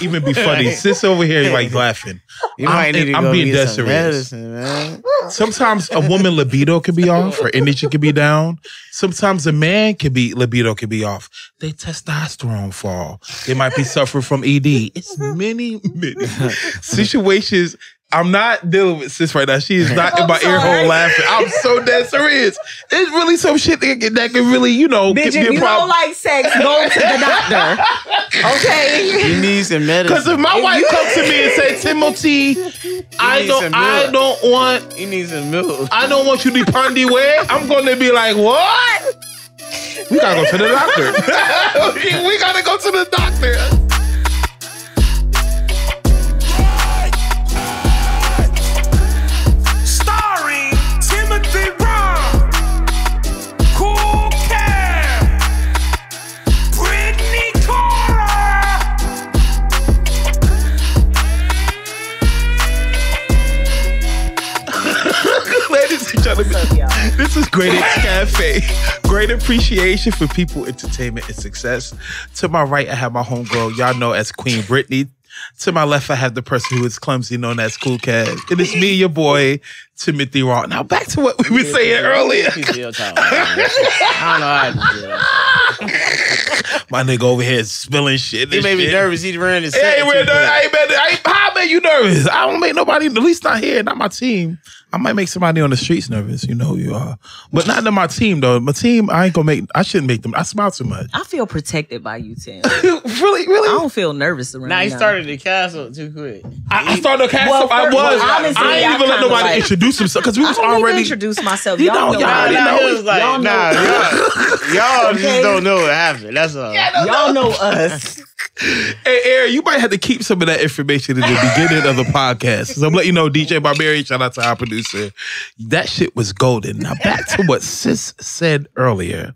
even be funny. Sis over here like laughing. I'm being dead serious. Man. Sometimes a woman libido can be off, her energy can be down. Sometimes a man libido can be off. They testosterone fall. They might be suffering from ED. It's many situations. I'm not dealing with sis right now. She is not in my ear hole laughing. I'm so dead serious. It's really some shit that can really, Bitch, if you don't like sex, go to the doctor. Okay? You need some medicine. Because if my wife comes to me and says, Timothy, I don't want... You need some milk. I don't want you to be pandy way. I'm going to be like, what? We got to go to the doctor. We got to go to the doctor. This is Great Apes Cafe. Great appreciation for people, entertainment, and success. To my right, I have my homegirl, y'all know as Queen Brittany. To my left, I have the person who is clumsy, known as Cool Caz. It is me, your boy, Timothy Raw. Now back to what we were saying earlier. I don't know how to do that. My nigga over here is spilling shit. He made me nervous. He ran his set. How made you nervous? I don't make nobody, at least not here, not my team. I might make somebody on the streets nervous. You know who you are. But not to my team, though. My team, I shouldn't make them. I smile too much. I feel protected by you, Tim. Really? I don't feel nervous around you. He started the castle too quick. I started the castle. Honestly, I ain't even let nobody introduce himself because we was already... introduce myself. Y'all just don't know what happened. That's all. Y'all know us. Hey, Aaron, you might have to keep some of that information in the beginning of the podcast. So I'm letting you know, DJ Barbarian, shout out to our producer. That shit was golden. Now back to what Sis said earlier.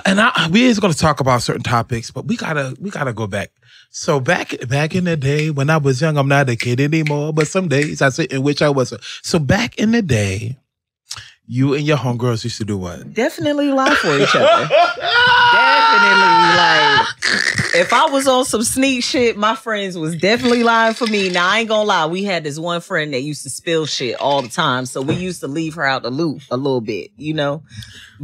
And we is going to talk about certain topics, but we gotta go back. So back in the day when I was young, I'm not a kid anymore, but some days I sit in which I was. So back in the day, you and your homegirls used to do what? Definitely lie for each other. Definitely, like, if I was on some sneak shit, my friends was definitely lying for me. Now, I ain't gonna lie. We had this one friend that used to spill shit all the time. So we used to leave her out the loop a little bit, you know?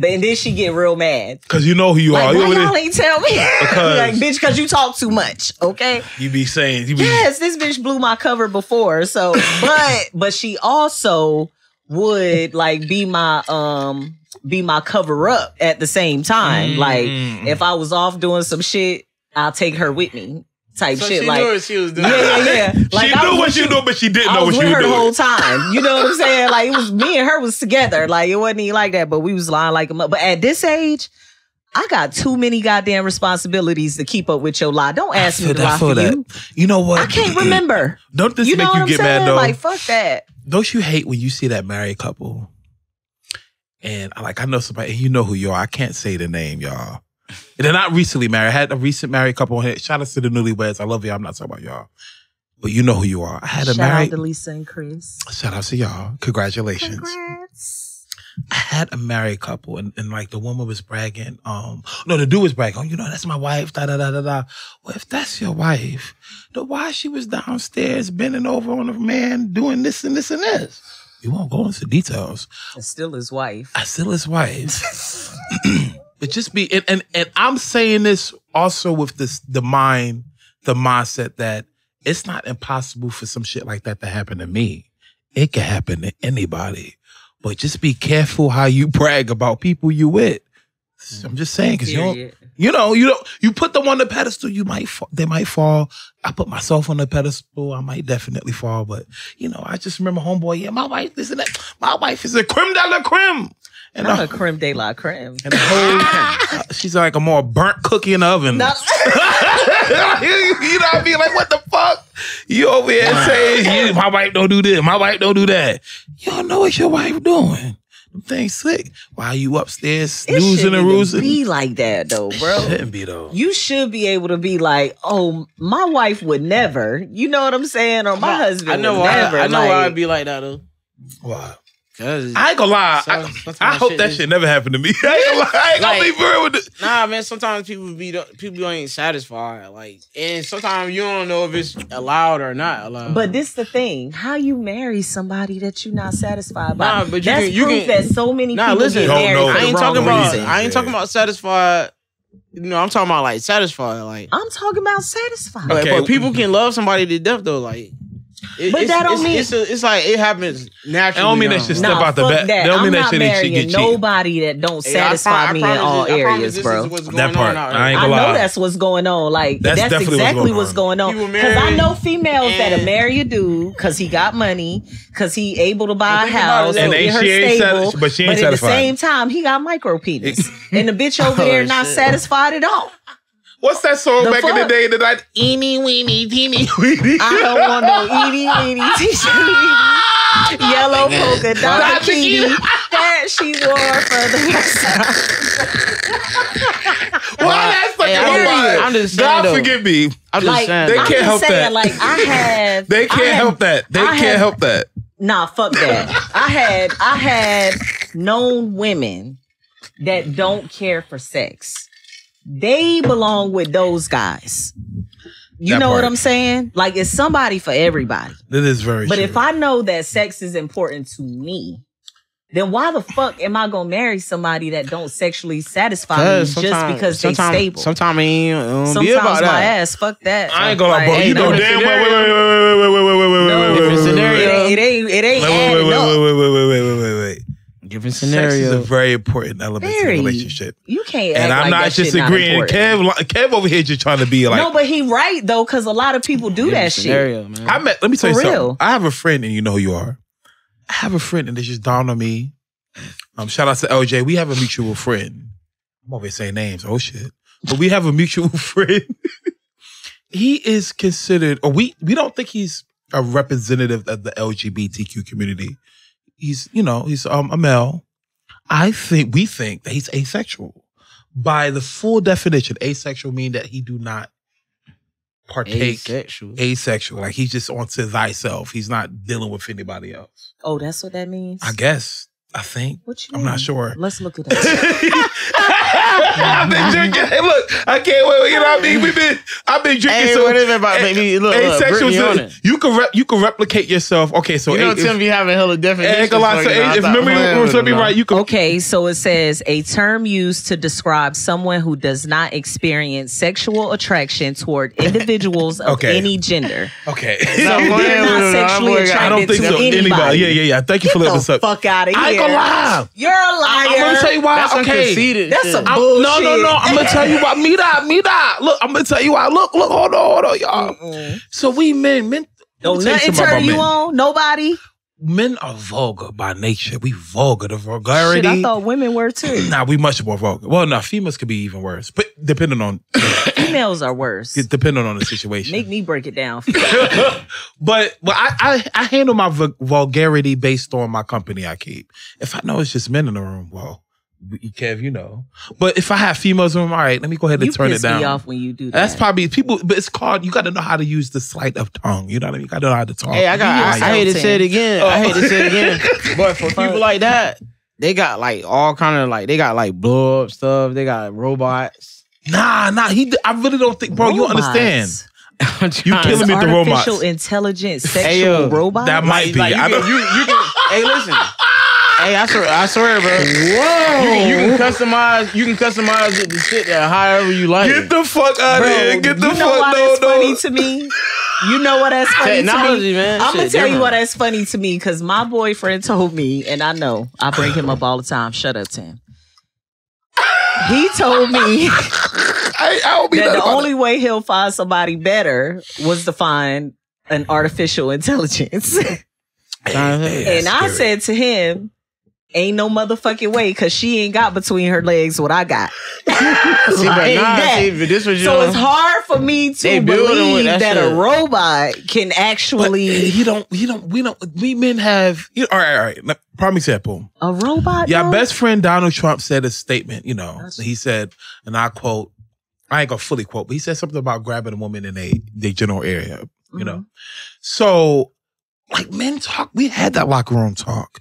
And then she get real mad. Because you know who you are. Why y'all ain't tell me? Like, bitch, because you talk too much, okay? You be saying... Yes, this bitch blew my cover before. So, but she also... would like be my cover up at the same time. Like if I was off doing some shit, I'll take her with me. Type shit. She like knew what she was doing. Yeah. Like, she knew what she knew, but she didn't know what she was doing. I was with her the whole time. You know what I'm saying? Like it was me and her was together. Like it wasn't even like that, but we was lying like a mother. But at this age, I got too many goddamn responsibilities to keep up with your lie. Don't ask me to lie for you. You know what? I can't remember. Don't this make you get mad though? Like fuck that. Don't you hate when you see that married couple? And I know somebody, and you know who you are. I can't say the name, y'all. And they're not recently married. I had a recent married couple on here. Shout out to the newlyweds. I love you. I'm not talking about y'all. But you know who you are. I had a married... Shout out to Lisa and Chris. Shout out to y'all. Congratulations. Congrats. I had a married couple, and like the woman was bragging. No, the dude was bragging. Oh, you know, that's my wife. Da da da da da. Well, if that's your wife, then why she was downstairs bending over on a man doing this and this and this? We won't go into details. It's still his wife. I still his wife. But just be and I'm saying this also with the mindset that it's not impossible for some shit like that to happen to me. It can happen to anybody. But just be careful how you brag about people you with. I'm just saying, because you put them on the pedestal, they might fall. I put myself on the pedestal, I might definitely fall. But I just remember homeboy, my wife, this and that. My wife is a creme de la creme. And I'm a creme de la creme. And the whole, she's like a more burnt cookie in the oven. No. You know what I mean? Like, what the fuck? You over here saying, my wife don't do this, my wife don't do that. You don't know what your wife doing. Them things sick. Why are you upstairs snoozing and roozing? It shouldn't be like that, though, bro. It shouldn't be, though. You should be able to be like, oh, my wife would never. You know what I'm saying? Or my husband would never. I know why I'd be like that, though. Why? Cause I ain't gonna lie. sometimes I hope that shit never happened to me. I ain't gonna lie. I ain't gonna be real with it. Nah, man. Sometimes people ain't satisfied. Like, and sometimes you don't know if it's allowed or not allowed. But this the thing: how you marry somebody that you're not satisfied by? Nah, but that's proof that so many people listen, get married for I the ain't wrong talking about. reason. I ain't talking about satisfied. I'm talking about like satisfied. Like, I'm talking about satisfied. Okay. but people can love somebody to death though. Like. But that don't mean it's like it happens naturally. I don't mean that shit step out the back. That don't mean that shit should get cheap. Nobody that don't satisfy me in all areas, bro. That part, I ain't I gonna lie. know that's what's going on. Like that's exactly what's going on. Because I know females that'll marry a dude because he got money, because he able to buy a house and get her stable. But she ain't at the satisfied. same time, he got micro penis, and the bitch over there not satisfied at all. What's that song The back in the fuck? day? That eeny weeny teeny weeny. I don't want no eeny weeny teeny weeny yellow polka dot bikini that she wore for the first time. Why that's like Hey, in my mind? I'm just saying, God though. forgive me. I'm just saying. They I'm can't just help saying, that. Like They can't help that. They can't help that. Nah, fuck that. I had known women that don't care for sex. They belong with those guys. You That know part. what I'm saying? Like it's somebody for everybody. That is very But true. if I know that sex is important to me, then why the fuck am I gonna marry somebody that don't sexually satify me just because they stable? Sometimes it ain't be Sometimes about my that. ass, fuck that. I ain't gonna lie, bro. Like, You know different damn well. scenario. Wait. Different scenario. It ain't adding up. Wait. Different Sex is scenario. a very important element to a relationship. You can't. And act I'm like not that shit disagreeing. Not important. Kev over here just trying to be like. No, but he right though, because a lot of people do that shit. Scenario, man. Let me tell you For something. real. I have a friend, and you know who you are. I have a friend, and it's just dawned on me. Shout out to LJ. We have a mutual friend. I'm over here saying names. Oh shit. But we have a mutual friend. He is considered, or we don't think he's a representative of the LGBTQ community. He's a male. We think that he's asexual. By the full definition, asexual mean that he do not partake. Asexual. Like he's just onto thyself. He's not dealing with anybody else. Oh, that's what that means? I guess. I think. What you I'm mean? not sure. Let's look it up. I've been drinking. Hey, look, I can't wait. You know what I mean? I've been drinking. Hey, so what is it about? Baby, look, asexual. Brittany on it. You can replicate yourself. Okay, so You know, Tim be having hella definitions. if memory was me right, you can. Okay, so it says a term used to describe someone who does not experience sexual attraction toward individuals of Okay. any gender. Okay. So they're not sexually attracted I don't think to so. anybody. Yeah. Thank you for letting us Get up. the fuck out of here. I ain't gonna lie. You're a liar. I'm gonna tell you why. That's okay. conceited. That's shit. some bullshit. No. I'm gonna tell you why. Me that. Look, I'm gonna tell you why. Look. Hold on, y'all. So we men. Don't let me tell nothing something about turn you men. on? Nobody? Men are vulgar by nature. We vulgar. The vulgarity. Shit, I thought women were too. Nah, we much more vulgar. Well, no, females could be even worse, but depending on Females are worse. depending on the situation. Make me break it down. But I handle my vulgarity based on my company I keep. If I know it's just men in the room, well, Kev, you know. But if I have females in the room, all right, let me go ahead and You turn it piss down. me off when you do that. That's probably people, but it's called. You got to know how to use the sleight of tongue. You know what I mean? You got to know how to talk. Hey, I hate to say it again. But for people like that, they got like all kind of like they got like blow up stuff. They got robots. Nah. I really don't think, bro. You Robots. understand? You killing me with the robots. Artificial intelligence, sexual Hey, yo, robots. That might be. Like, I don't. you can. Hey, listen. Hey, I swear, bro. Whoa. You can customize it to shit that however you like. Get the fuck out of here. Get the you know fuck why that's funny to me? You know what that's funny to me? Technology, man. I'm gonna Shit tell you different. what that's funny to me because my boyfriend told me, and I know I bring him up all the time. Shut up, Tim. He told me I don't be that the about only way he'll find somebody better was to find an artificial intelligence. And I said to him, ain't no motherfucking way because she ain't got between her legs what I got. See, but Ain't that. but this was So it's hard for me They to building with believe that that a shit. robot can actually we men have, all right. Prime example. a robot. Yeah, though? best friend Donald Trump said a statement, he said, and I quote, I ain't gonna fully quote, but he said something about grabbing a woman in their general area, you know? So, like, men talk, we had that locker room talk.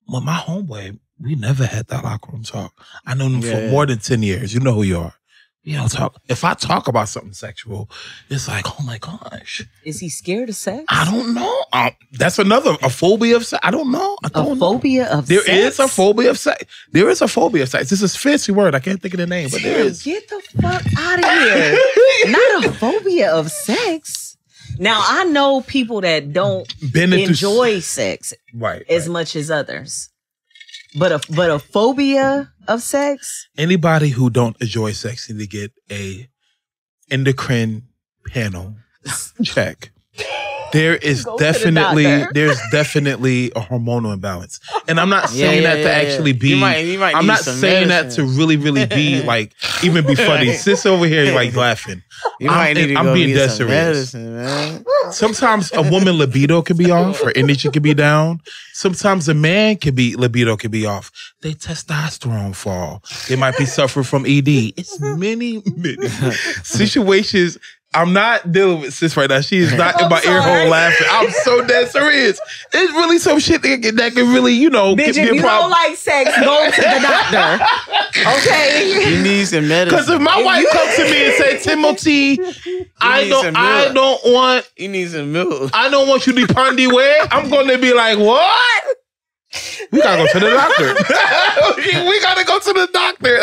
Well, my homeboy, we never had that locker room talk. I known him for more than 10 years. You know who you are. We don't talk. If I talk about something sexual, it's like, oh my gosh. Is he scared of sex? I don't know. That's a phobia of sex. I don't know. Phobia of sex? There is a phobia of sex. There is a phobia of sex. This is a fancy word. I can't think of the name, but there is. Get the fuck out of here. Not a phobia of sex. Now, I know people that don't enjoy sex as much as others. But a phobia of sex? Anybody who don't enjoy sex need to get a endocrine panel check. There's definitely a hormonal imbalance. And I'm not saying that to actually be I'm not saying that to really, really be like even be funny. Sis over here like laughing. I'm being dead serious. Sometimes a woman libido can be off, her energy can be down. Sometimes a man libido can be off. They testosterone fall. They might be suffering from ED. It's many situations. I'm not dealing with sis right now. She is not in my ear hole laughing. I'm so dead serious. It's really some shit that can really, Bitch, give if me a you problem. don't like sex, go to the doctor. Okay? You need some medicine. Because if my wife comes to me and say, Timothy, I don't want... You need some milk. I don't want you to be pondy way. I'm going to be like, what? We gotta go to the doctor. We gotta go to the doctor.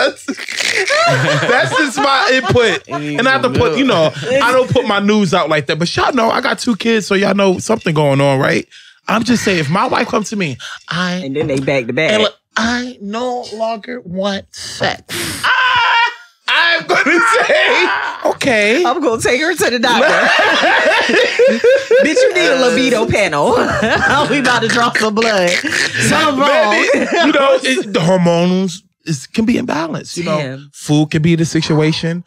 That's just my input. And I have to put, I don't put my news out like that. But y'all know I got 2 kids, so y'all know something going on, right? I'm just saying, if my wife comes to me, and then they back to back. I no longer want sex. I'm gonna say, okay. I'm gonna take her to the doctor. Bitch, you need a libido panel. We about to draw some blood. Something wrong. The hormones can be imbalanced. Food can be the situation.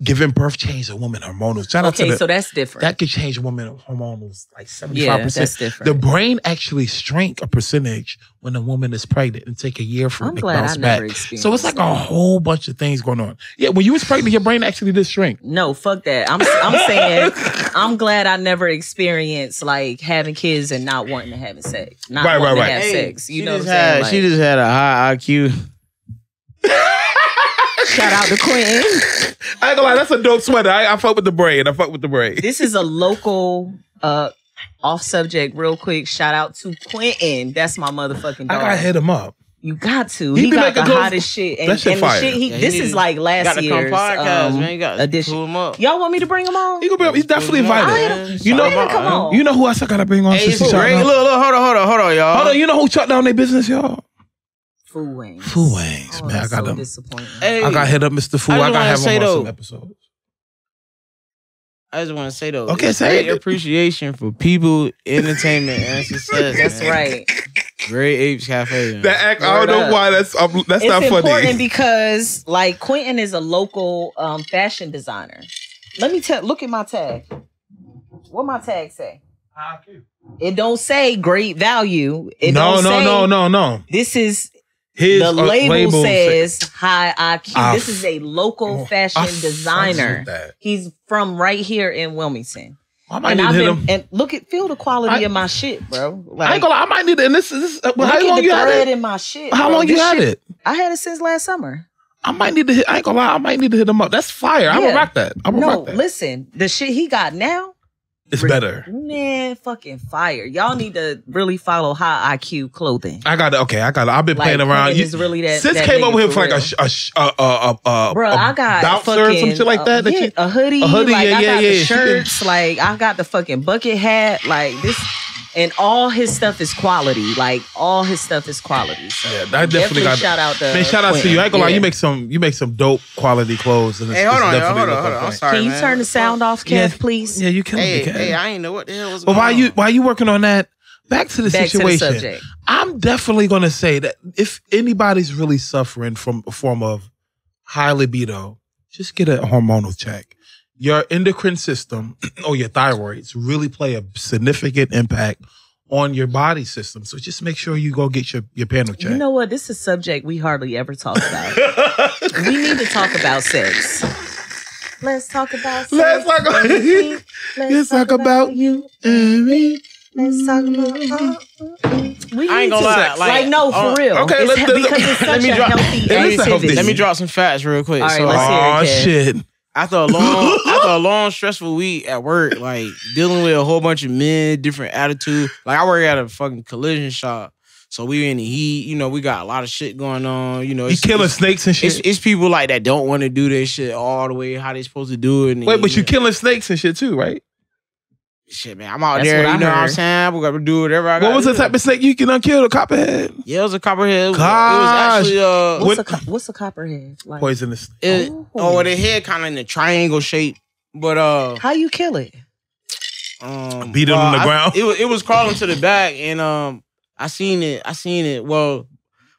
Giving birth changes a woman hormonal. Shout out to so that's different. That could change a woman hormonals like 75%. Yeah, that's different. The brain actually shrink a percentage when a woman is pregnant and take a year for it to bounce back. So it's like a whole bunch of things going on. Yeah, when you was pregnant, your brain actually did shrink. No, fuck that. I'm saying I'm glad I never experienced like having kids and not wanting to have sex. Not wanting to have sex. You know what I'm saying? She just had a high IQ. Shout out to Quentin. I ain't gonna lie, that's a dope sweater. I fuck with the braid. This is a local off subject real quick. Shout out to Quentin. That's my motherfucking dog. I gotta hit him up. You got to. He got the hottest shit. And, that shit fire. This is like last year's man. You got edition. Pull him up. Y'all want me to bring him on? He's definitely invited. Come on. You know who else I gotta bring on? Hey, look, hold on, y'all. Hold on, you know who shut down their business, y'all? Food Wings. Food Wings, man. I got them. Disappointing. I got hit up Mr. Food. I got to have him on some episodes. I just want to say though, okay, say great appreciation for people, entertainment, and success. That's right. Great Apes Cafe. I don't know why that's not funny. It's important because like Quentin is a local fashion designer. Let me look at my tag. What my tag say? It don't say great value. No. This is the label says high IQ. This is a local fashion designer. He's from right here in Wilmington. I might need to hit him. And feel the quality of my shit, bro. Like, I ain't gonna lie, I might need it. And this how long you had it? In my shit. How long you had it? I had it since last summer. I might need to hit. I ain't gonna lie, I might need to hit him up. That's fire. I'm gonna rock that. Listen, the shit he got now. It's better. Man, fucking fire. Y'all need to really follow high IQ clothing. I got it. I've been playing around. Really Sis came up with him for like I got bouncer or some shit like that. A hoodie. Like, I got the shirts. Like I got the fucking bucket hat. Like this. And all his stuff is quality. Like all his stuff is quality. So yeah, I definitely got shout out to shout out to you. I ain't gonna lie, you make some dope quality clothes. And hey, hold on. I'm sorry. Can you turn the sound off, Kev, please? Yeah, you can. Hey, I ain't know what the hell was going on. While you working on that, back to the situation. To the I'm definitely gonna say that if anybody's really suffering from a form of high libido, just get a hormonal check. Your endocrine system or your thyroids really play a significant impact on your body system. So just make sure you go get your panel check. You know what? This is a subject we hardly ever talk about. We need to talk about sex. Let's talk about sex. Let's talk about you and me. Let's talk about. I ain't gonna lie. Like no, for real. Okay, because it's such a healthy activity. Let me drop some facts real quick. All right, let's hear it, shit. After a long, stressful week at work, like dealing with a whole bunch of men, different attitude. Like I work at a fucking collision shop, so we in the heat. You know, we got a lot of shit going on. You know, You killing snakes and shit. It's people like that don't want to do their shit all the way how they supposed to do it. And Wait, but you killing snakes and shit too, right? Shit, man, I'm out That's there. what I You know what I'm heard. saying? We got to do whatever I got. What was the type of snake you can unkill? The copperhead? Yeah, it was a copperhead. Gosh. It was actually What's a copperhead? Like, Poisonous. the head kind of in a triangle shape, but how you kill it? Beat it on the ground. It was crawling to the back, and I seen it. Well,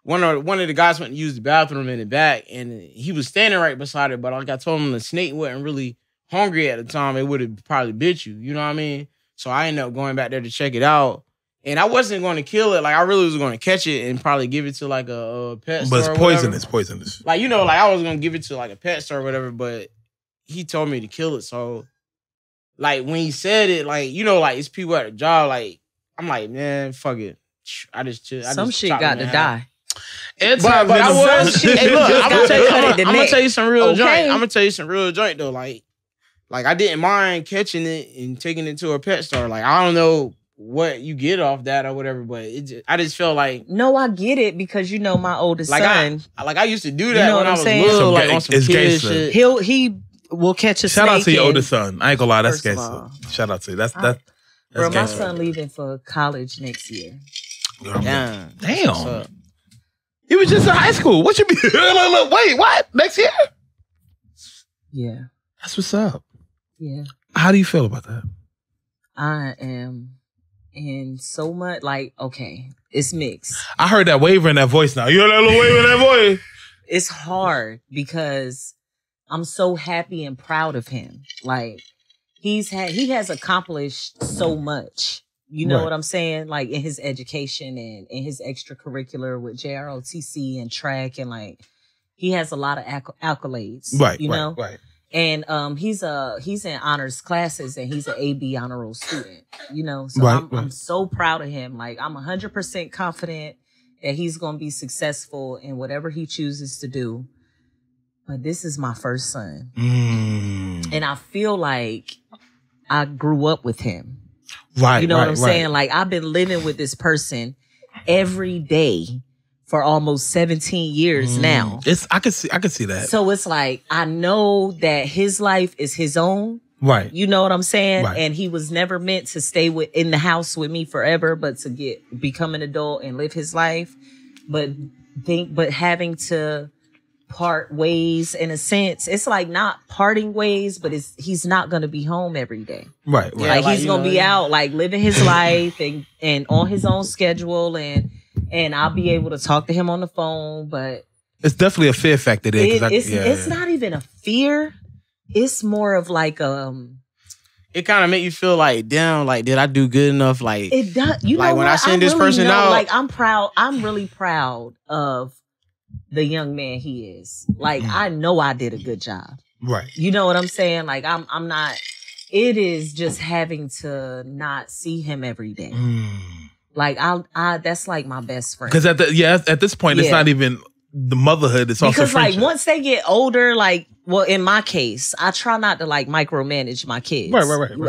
one of the guys went to use the bathroom in the back, and he was standing right beside it. But like I told him, the snake wasn't really hungry at the time. It would have probably bit you. You know what I mean? So I ended up going back there to check it out. And I wasn't going to kill it. Like I really was going to catch it and probably give it to like a pet store. But it's poisonous. Poisonous. Like, you know, like I was going to give it to like a pet store or whatever, but he told me to kill it. So like when he said it, like, you know, like it's people at the job, like I'm like, man, fuck it. I just chill. Some shit got to die. But I was. Hey, look, I'm gonna tell you some real joint. Okay. I'm gonna tell you some real joint though. Like I didn't mind catching it and taking it to a pet store. Like I don't know what you get off that or whatever, but I just felt like No, I get it because you know my oldest like son. I used to do that know when what I I'm was saying? little, like on some It's kid gangster. shit. He will catch a Shout snake. out to your and- oldest son. I ain't gonna lie, that's First of gangster. all. Shout out to you. That's Bro, my gangster. son leaving for college next year. Damn. Damn. He was just in high school. What you be? Look, wait, what? Next year? Yeah, That's what's up. yeah. How do you feel about that? I am in so much like okay, it's mixed. I heard that waver in that voice now. You heard that little waver in that voice? It's hard because I'm so happy and proud of him. Like he has accomplished so much. You know Right. what I'm saying? Like in his education and in his extracurricular with JROTC and track and like he has a lot of accolades. Right, You know? right. And he's in honors classes and he's an AB honor roll student, you know. So Right, I'm so proud of him. Like I'm 100% confident that he's going to be successful in whatever he chooses to do. But this is my first son. And I feel like I grew up with him. Right. You know what I'm right. saying? Like I've been living with this person every day for almost 17 years now. I could see that. So it's like, I know that his life is his own. Right. You know what I'm saying? Right. And he was never meant to stay in the house with me forever, but to become an adult and live his life. But having to part ways in a sense, it's like not parting ways, but he's not going to be home every day. Right. Right. Like he's going to be out, like living his life and on his own schedule and I'll be able to talk to him on the phone, but It's definitely a fear factor there. it's not even a fear. It's more of like It kind of make you feel like, damn, like did I do good enough? Like it does. You like know when what? I send this person out, like I'm proud. I'm really proud of the young man he is. Like I know I did a good job. Right. You know what I'm saying? Like I'm not. It is just having to not see him every day. Like I that's like my best friend. Because at this point, it's Yeah. not even the motherhood. It's also Because like friendship. once they get older, like well, in my case, I try not to like micromanage my kids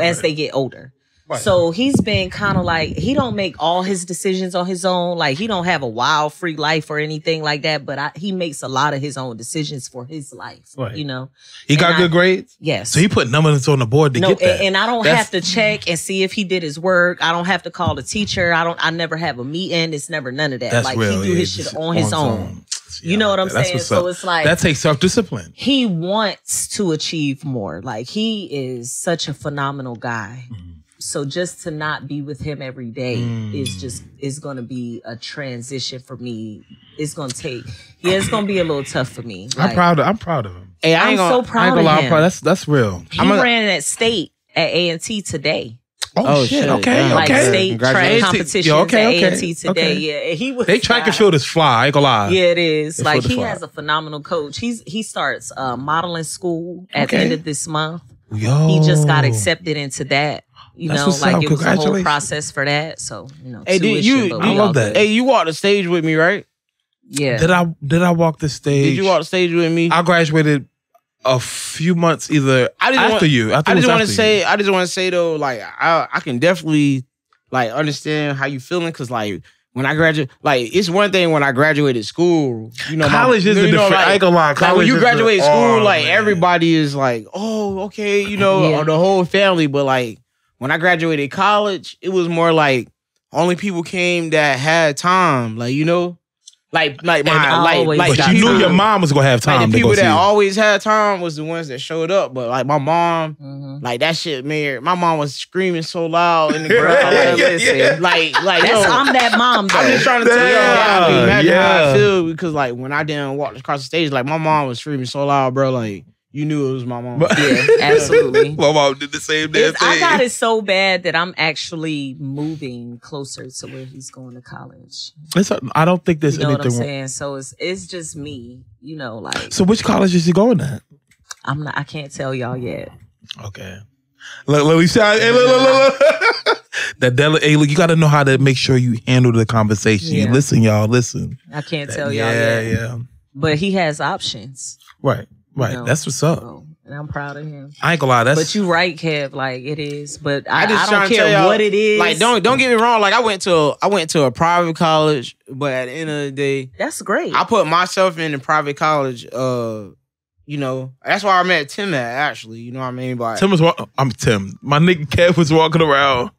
as they get older. Right. So he's been kind of like, he don't make all his decisions on his own. Like he don't have a wild free life or anything like that, but he makes a lot of his own decisions for his life. Right. You know? He got good grades? Yes. So he put numbers on the board to get that. And I don't have to check and see if he did his work. I don't have to call the teacher. I never have a meeting. It's never none of that. That's like real. he do his shit on his own. You know what I'm saying? So it's like that takes self-discipline. He wants to achieve more. Like he is such a phenomenal guy. So just to not be with him every day is going to be a transition for me. It's going to be a little tough for me. Like, I'm proud of him. Hey, I'm so proud of him. That's real. He ran at state at A&T today. Oh shit! Okay, Like okay. state track competitions at A&T today. Yeah, and he was. They track and field is fly. I ain't gonna lie. Yeah, it is. Like he fly. has a phenomenal coach. He starts modeling school at the end of this month. Yo. He just got accepted into that. You That's know, what's like up. it was a whole Congratulations. process for that. So, you know, Hey, tuition, but I we love all that. good. Hey, you walked the stage with me, right? Yeah. Did I walk the stage? Did you walk the stage with me? I graduated a few months either I just after want- you. I just want to say though, like I can definitely like understand how you feeling because like when I graduate, like it's one thing when I graduated school, you know, college is the different. I ain't gonna lie. Like when you graduate school, like man. everybody is like, oh, okay, you know, Yeah. or the whole family. But like when I graduated college, it was more like only people came that had time, like you know, like my I always like But got you knew time. your mom was gonna have time like the to people go see that you. always had time was the ones that showed up. But like my mom, Mhm. like that shit, man, my mom was screaming so loud in the Bruh, garage. listen. Like That's, yo, I'm that mom, though. I'm just trying to tell y'all, I Yeah, can imagine how yeah. I feel because like when I didn't walk across the stage, like my mom was screaming so loud, bro. Like you knew it was my mom. Yeah, absolutely. My mom did the same damn thing. I got it so bad that I'm actually moving closer to where he's going to college. I don't think there's You know what I'm anything wrong. saying? So it's just me, you know, like So which college is he going at? I can't tell y'all yet. Okay. Look, we say, hey, look. Hey, look, you got to know how to make sure you handle the conversation. Yeah. Listen, y'all, listen. I can't tell y'all Yeah, yet. yeah. But he has options. Right. you know, That's what's up. so, and I'm proud of him. I ain't gonna lie. That's But you right, Kev. Like it is. But I just don't trying to tell care y'all, what it is. Like don't get me wrong. Like I went to a private college, but at the end of the day, That's great. I put myself in a private college. You know, that's where I met Tim at. Actually, you know what I mean. But I'm Tim. My nigga Kev was walking around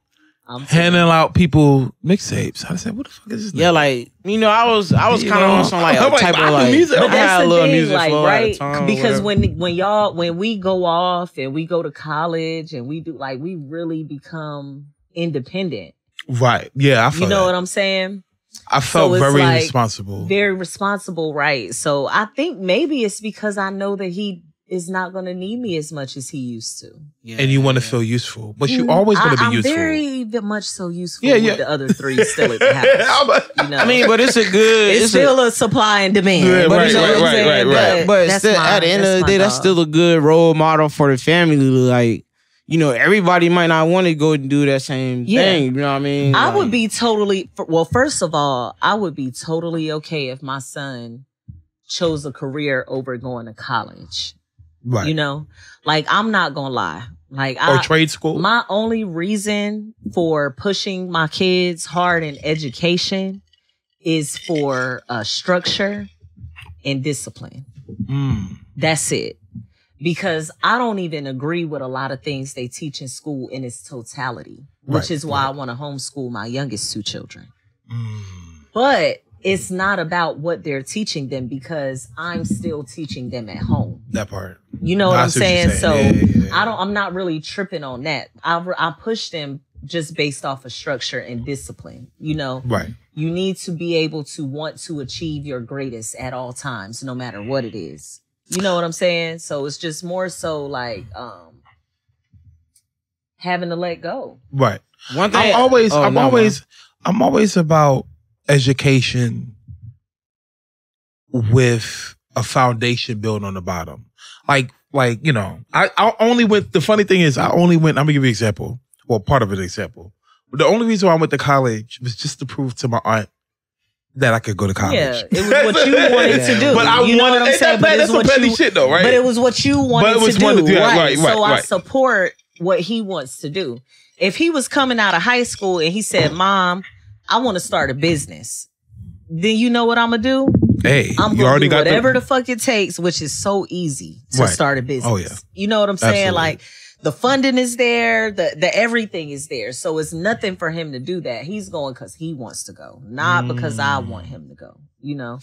I'm handing out people mixtapes. I said, "What the fuck is this?" yeah, nigga?" like you know, I was kind of You on know, some like I'm like, type I of do like. music. But I had that's a the little thing, music like, flow at the right? time, Because whatever. when we go off and we go to college and we do like we really become independent. Right. Yeah, I feel You know that. what I'm saying? I felt it's very like responsible. Very responsible, right? So I think maybe it's because I know that he is not going to need me as much as he used to. Yeah, and you want to yeah. feel useful, but you always going to be I'm useful. very much so useful Yeah, with yeah. the other three still at the house. You know? I mean, but it's a good. it's still a supply and demand. Yeah, But right, you know what I'm right, saying? right. But that's still, my- at the end of the my day, that's dog. still a good role model for the family. Like, you know, everybody might not want to go and do that same Yeah. thing. You know what I mean? I Like, would be totally, well, first of all, I would be totally okay if my son chose a career over going to college. Right. You know, like I'm not gonna lie. Like Or trade school. my only reason for pushing my kids hard in education is for structure and discipline. That's it. Because I don't even agree with a lot of things they teach in school in its totality, which Right, is why I want to homeschool my youngest two children. But it's not about what they're teaching them because I'm still teaching them at home. That part. You know No, what I I'm see what you're saying? So saying. Yeah. I'm not really tripping on that. I push them just based off of structure and discipline. You know, Right. you need to be able to want to achieve your greatest at all times, no matter what it is. You know what I'm saying? So it's just more so like having to let go. Right. one thing. I'm always about education with a foundation built on the bottom. Like, you know, I only went, the funny thing is I'm gonna give you an example. Well, part of an example. But the only reason why I went to college was just to prove to my aunt that I could go to college. Yeah, it was what you wanted to do. But I you know wanted, what I'm saying? But that's it's what some petty you, shit though, right? But it was what you wanted But it was to do, wanted to- yeah, right? right, So I right. support what he wants to do. If he was coming out of high school and he said, "Mom, I want to start a business," then you know what I'm gonna do? Hey, I'm you gonna already do got whatever the fuck it takes, which is so easy to Right. start a business. Oh, yeah. You know what I'm saying? Absolutely. Like the funding is there, the everything is there. So it's nothing for him to do that. He's going because he wants to go, not because I want him to go. You know.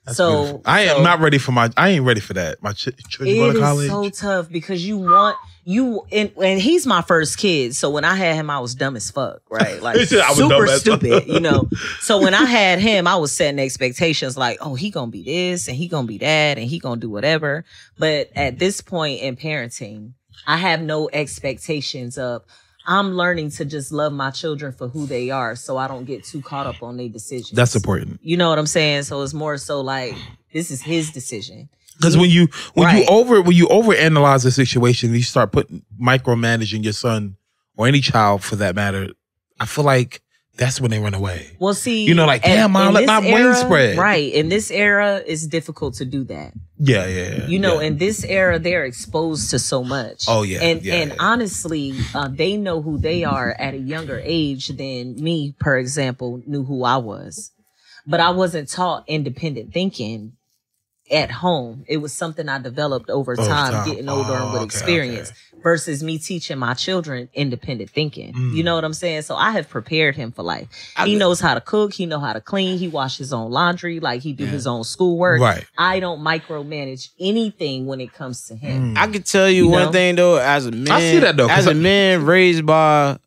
That's so beautiful. I am not ready for I ain't ready for that. My children go It to is college. so tough because you want and he's my first kid. So when I had him, I was dumb as fuck, right? Like He said I was super dumb as fuck. stupid, you know. So when I had him, I was setting expectations like, oh, he gonna be this and he gonna be that and he gonna do whatever. But at this point in parenting, I have no expectations of. I'm learning to just love my children for who they are, so I don't get too caught up on their decisions. That's important. You know what I'm saying? So it's more so like this is his decision. Because when you Right. overanalyze the situation, you start micromanaging your son or any child for that matter, I feel like that's when they run away. Well, see, you know, like, damn, mom, let my wings spread. Right. In this era, it's difficult to do that. Yeah. You know, in this era, they're exposed to so much. Oh, yeah. And honestly, they know who they are at a younger age than me, for example, knew who I was. But I wasn't taught independent thinking at home. It was something I developed over time, getting older and with experience, versus me teaching my children independent thinking. You know what I'm saying? So I have prepared him for life. He knows how to cook. He knows how to clean. He washes his own laundry. Like, he do his own schoolwork. Right. I don't micromanage anything when it comes to him. I can tell you one thing though, as a man, I see that though. As a man raised by,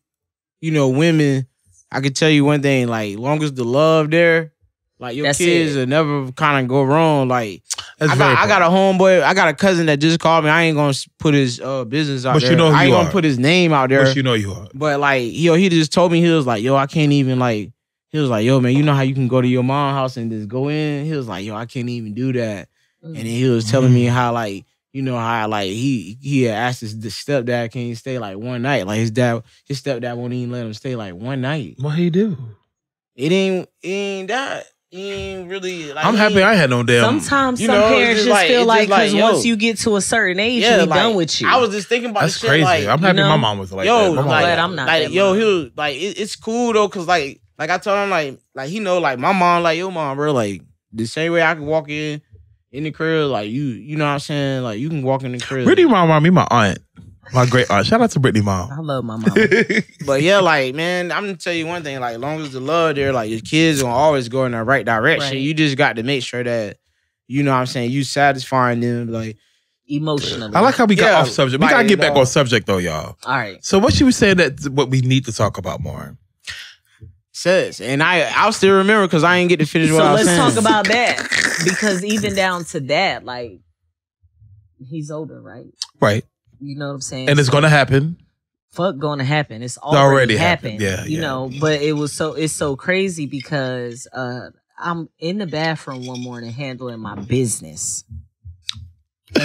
women, I can tell you one thing, like, long as the love there, like, your kids will never kind of go wrong. Like, I got a homeboy, I got a cousin that just called me. I ain't gonna put his business out there. You know who I ain't you gonna are. put his name out there. But you know you are. But like, he just told me, he was like, yo, I can't even like, he was like, yo, man, you know how you can go to your mom's house and just go in? He was like, yo, I can't even do that. And then he was telling me how like, how like he had asked his stepdad, can he stay like one night? Like his stepdad won't even let him stay like one night. What he do? It ain't that. He ain't really like, I'm happy I had no damn. Sometimes some parents just feel like, because once you get to a certain age, we done with you. I was just thinking about That's this shit. crazy. Like, I'm happy my mom was like yo, that. I'm glad I'm not. Like, yo, he was like, it's cool though, cause like I told him like he know like my mom, like your mom, bro, like the same way I can walk in the crib, like you know what I'm saying, like you can walk in the crib. Brittany mom remind me of my aunt, my great aunt. Shout out to Brittany mom. I love my mom. But yeah, like, man, I'm gonna tell you one thing, like, as long as the love there, like, your kids gonna always go in the right direction. Right. You just got to make sure that, you know what I'm saying, you satisfying them, like, emotionally. I like how we got off subject. We like, gotta get back on subject though, y'all. All right. So what she was saying that what we need to talk about more. says, and I'll still remember because I ain't get to finish what I was saying. So let's talk about that, because even down to that, like, he's older, right? Right. You know what I'm saying? And it's gonna happen. Fuck gonna happen. It's already happened. Yeah. You know, but it's so crazy because I'm in the bathroom one morning handling my business.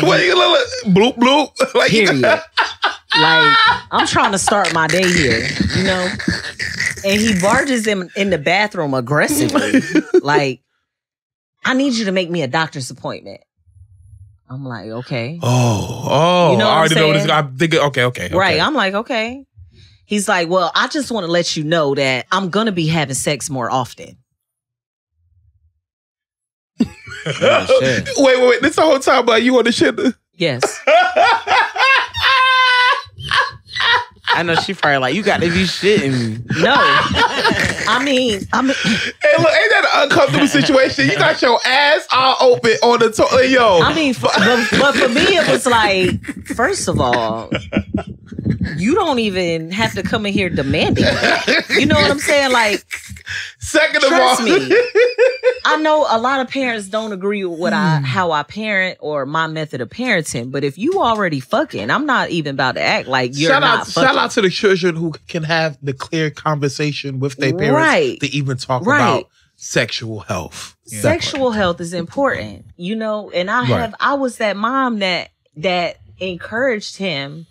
What you look like? Bloop bloop. Like, period. Like, I'm trying to start my day here, you know? And he barges in the bathroom aggressively. Like, I need you to make me a doctor's appointment. I'm like, okay. Oh, you know I already know what this. I'm thinking, okay. Right. I'm like, okay. He's like, well, I just want to let you know that I'm going to be having sex more often. Oh, shit. Wait. This the whole time about you on the shit? Yes. I know she probably like, you got to be shitting me. No. I mean. Hey, look, ain't that an uncomfortable situation? You got your ass all open on the toilet, yo. I mean, but for me, it was like, first of all, you don't even have to come in here demanding that. You know what I'm saying? Like, second of trust all, me, I know a lot of parents don't agree with what how I parent or my method of parenting. But if you already fucking, I'm not even about to act like you're not fucking. Shout out to the children who can have the clear conversation with their parents to even talk about sexual health. Yeah. Sexual health is important, you know. And I was that mom that encouraged him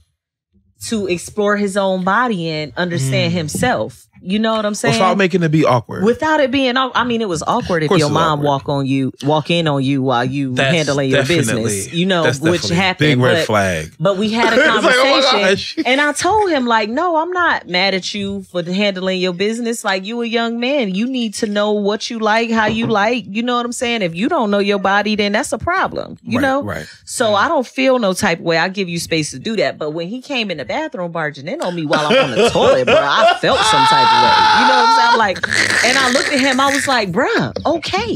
to explore his own body and understand himself. You know what I'm saying? Without making it be awkward. Without it being, I mean, it was awkward if your mom walk in on you while you handling your business. You know, which happened. Big red flag. But we had a conversation, like, and I told him, like, no, I'm not mad at you for handling your business. Like, you a young man, you need to know what you like, how you like. You know what I'm saying? If you don't know your body, then that's a problem. You know? Right. So I don't feel no type of way. I give you space to do that. But when he came in the bathroom barging in on me while I'm on the toilet, bro, I felt some type of way. You know what I'm saying? I'm like, and I looked at him, I was like, bruh, okay.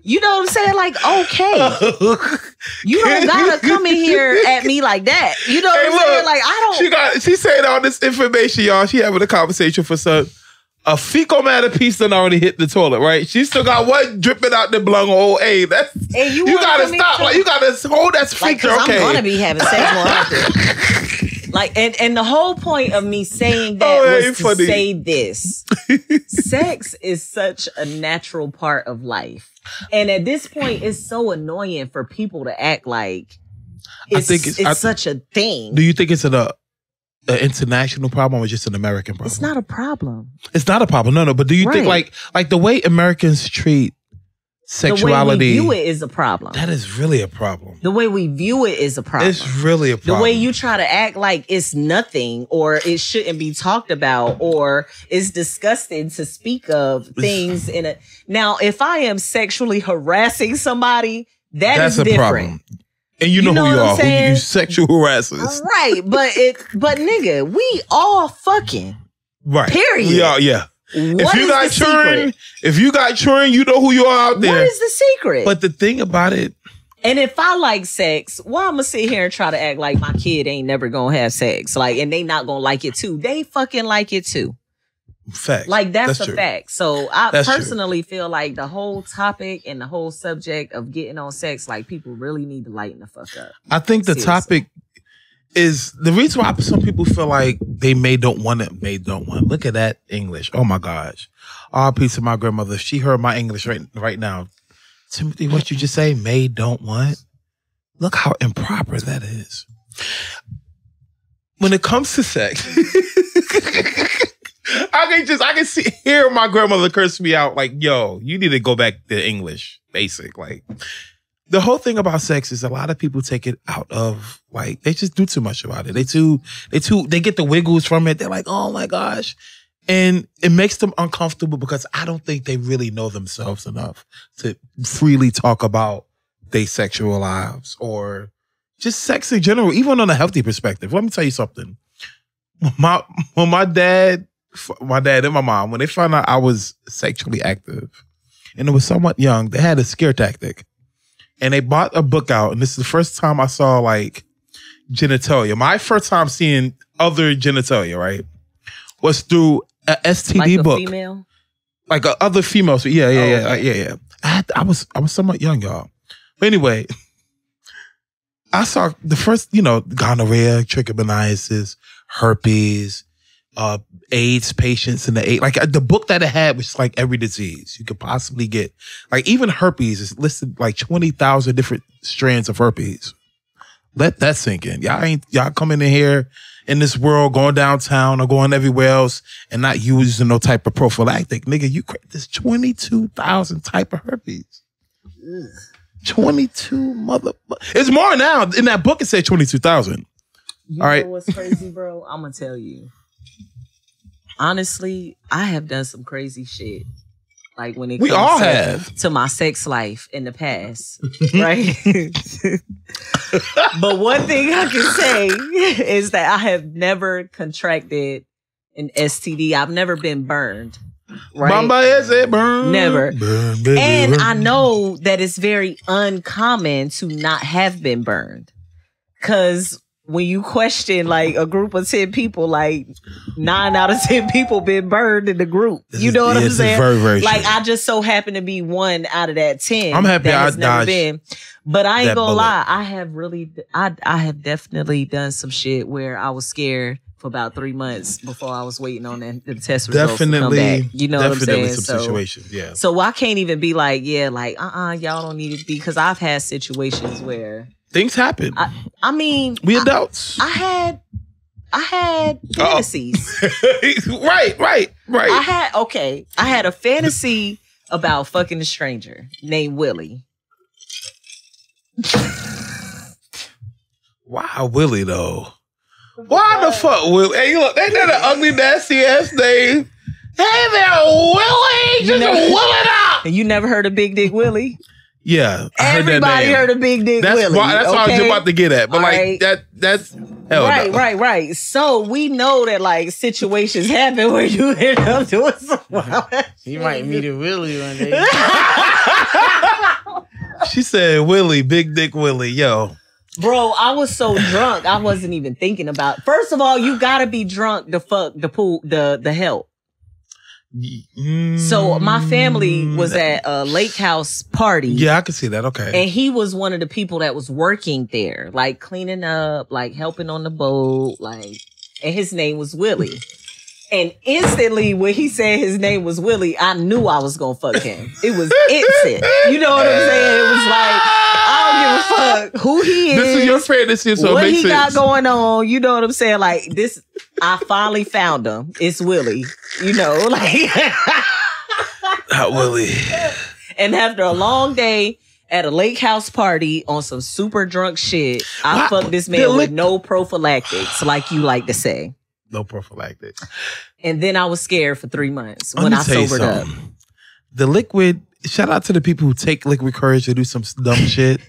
You know what I'm saying? Like, okay. You don't gotta come in here at me like that. You know what I'm saying? Like, I don't. She saying all this information, y'all. She having a conversation for some. A fecal matter piece done already hit the toilet, right? She still got one dripping out the blung hole. Hey, that's and you gotta stop. Like, you gotta hold that sphincter. Like, okay, I'm gonna be having sex more often. Like, and the whole point of me saying that was to say this. Sex is such a natural part of life. And at this point, it's so annoying for people to act like it's such a thing. Do you think it's an international problem or just an American problem? It's not a problem. It's not a problem. No. But do you think like the way Americans treat sexuality, the way we view it is a problem. That is really a problem. The way we view it is a problem. It's really a problem. The way you try to act like it's nothing or it shouldn't be talked about or it's disgusting to speak of things in a... Now, if I am sexually harassing somebody, that's a different. Problem. And you know who you are. Who you sexual harassers. Right. But nigga, we all fucking. Right. Period. We are, yeah. If you got churn, you know who you are out there. What is the secret? But the thing about it... And if I like sex, why I'm gonna sit here and try to act like my kid ain't never gonna have sex? Like, and they not gonna like it too. They fucking like it too. Fact. Like, that's a true. fact. So I that's personally feel like the whole topic and the whole subject of getting on sex, like, people really need to lighten the fuck up. I think the topic is the reason why some people feel like they don't want it. Look at that English. Oh my gosh. R.I.P. to my grandmother. She heard my English right now. Timothy, what you just say? May don't want. Look how improper that is. When it comes to sex, I can hear my grandmother curse me out like, yo, you need to go back to English, basic. Like, the whole thing about sex is a lot of people take it out of, like, they just do too much about it. They get the wiggles from it. They're like, oh my gosh. And it makes them uncomfortable because I don't think they really know themselves enough to freely talk about their sexual lives or just sex in general, even on a healthy perspective. Let me tell you something. When my dad and my mom, when they found out I was sexually active and it was somewhat young, they had a scare tactic. And they bought a book out, and this is the first time I saw, like, genitalia. My first time seeing other genitalia, right, was through a STD like book. Female? Like a other females. Yeah. I was somewhat young, y'all. But anyway, I saw the first, gonorrhea, trichomoniasis, herpes, AIDS patients in the AIDS. Like, the book that it had was like every disease you could possibly get. Like, even herpes is listed like 20,000 different strands of herpes. Let that sink in. Y'all coming in here in this world, going downtown or going everywhere else and not using no type of prophylactic. Nigga, there's 22,000 type of herpes. 22 It's more now. In that book, it said 22,000. All right. You know what's crazy, bro? I'm going to tell you. Honestly, I have done some crazy shit. Like, when it comes to my sex life in the past, right? But one thing I can say is that I have never contracted an STD. I've never been burned. Right? Mama is it burned? Never. Burn, baby, and burn. I know that it's very uncommon to not have been burned. Because when you question, like, a group of 10 people, like, 9 out of 10 people been burned in the group. You know what I'm saying? Very, very like, true. I just so happen to be 1 out of that 10. I'm happy I never been. But I ain't gonna lie, I have definitely done some shit where I was scared for about 3 months before I was waiting on the test results to come back. You know what I'm saying? Some situations, yeah. So I can't even be like, y'all don't need it, because I've had situations where things happen. I mean, we adults. I had fantasies. Right. I had a fantasy about fucking a stranger named Willie. Wow, Willie though. Why the fuck, Willie? Hey, look, ain't that an ugly, nasty ass name? Hey there, Willie! Just Willie out! And you never heard of Big Dick Willie? Yeah, everybody heard of Big Dick Willie. That's what I was about to get at. But like that's hell right, no. right. So we know that, like, situations happen where you end up doing something. You might meet a Willie one day. She said, "Willie, Big Dick Willie, yo." Bro, I was so drunk, I wasn't even thinking about. First of all, you gotta be drunk to fuck the pool, the help. So my family was at a lake house party. Yeah, I can see that. Okay. And he was one of the people that was working there, like cleaning up, like helping on the boat, like, and his name was Willie. And instantly when he said his name was Willie, I knew I was gonna fuck him. It was instant. You know what I'm saying? It was like, I don't give give a fuck who he is. This is your fantasy, so what it makes he sense. got going on. You know what I'm saying? Like this, I finally found him. It's Willie. You know, like Not Willie. And after a long day at a lake house party on some super drunk shit, I fucked this man with no prophylactics, like you like to say. No prophylactics. And then I was scared for 3 months when I sobered up. The liquid, shout out to the people who take liquid courage to do some dumb shit.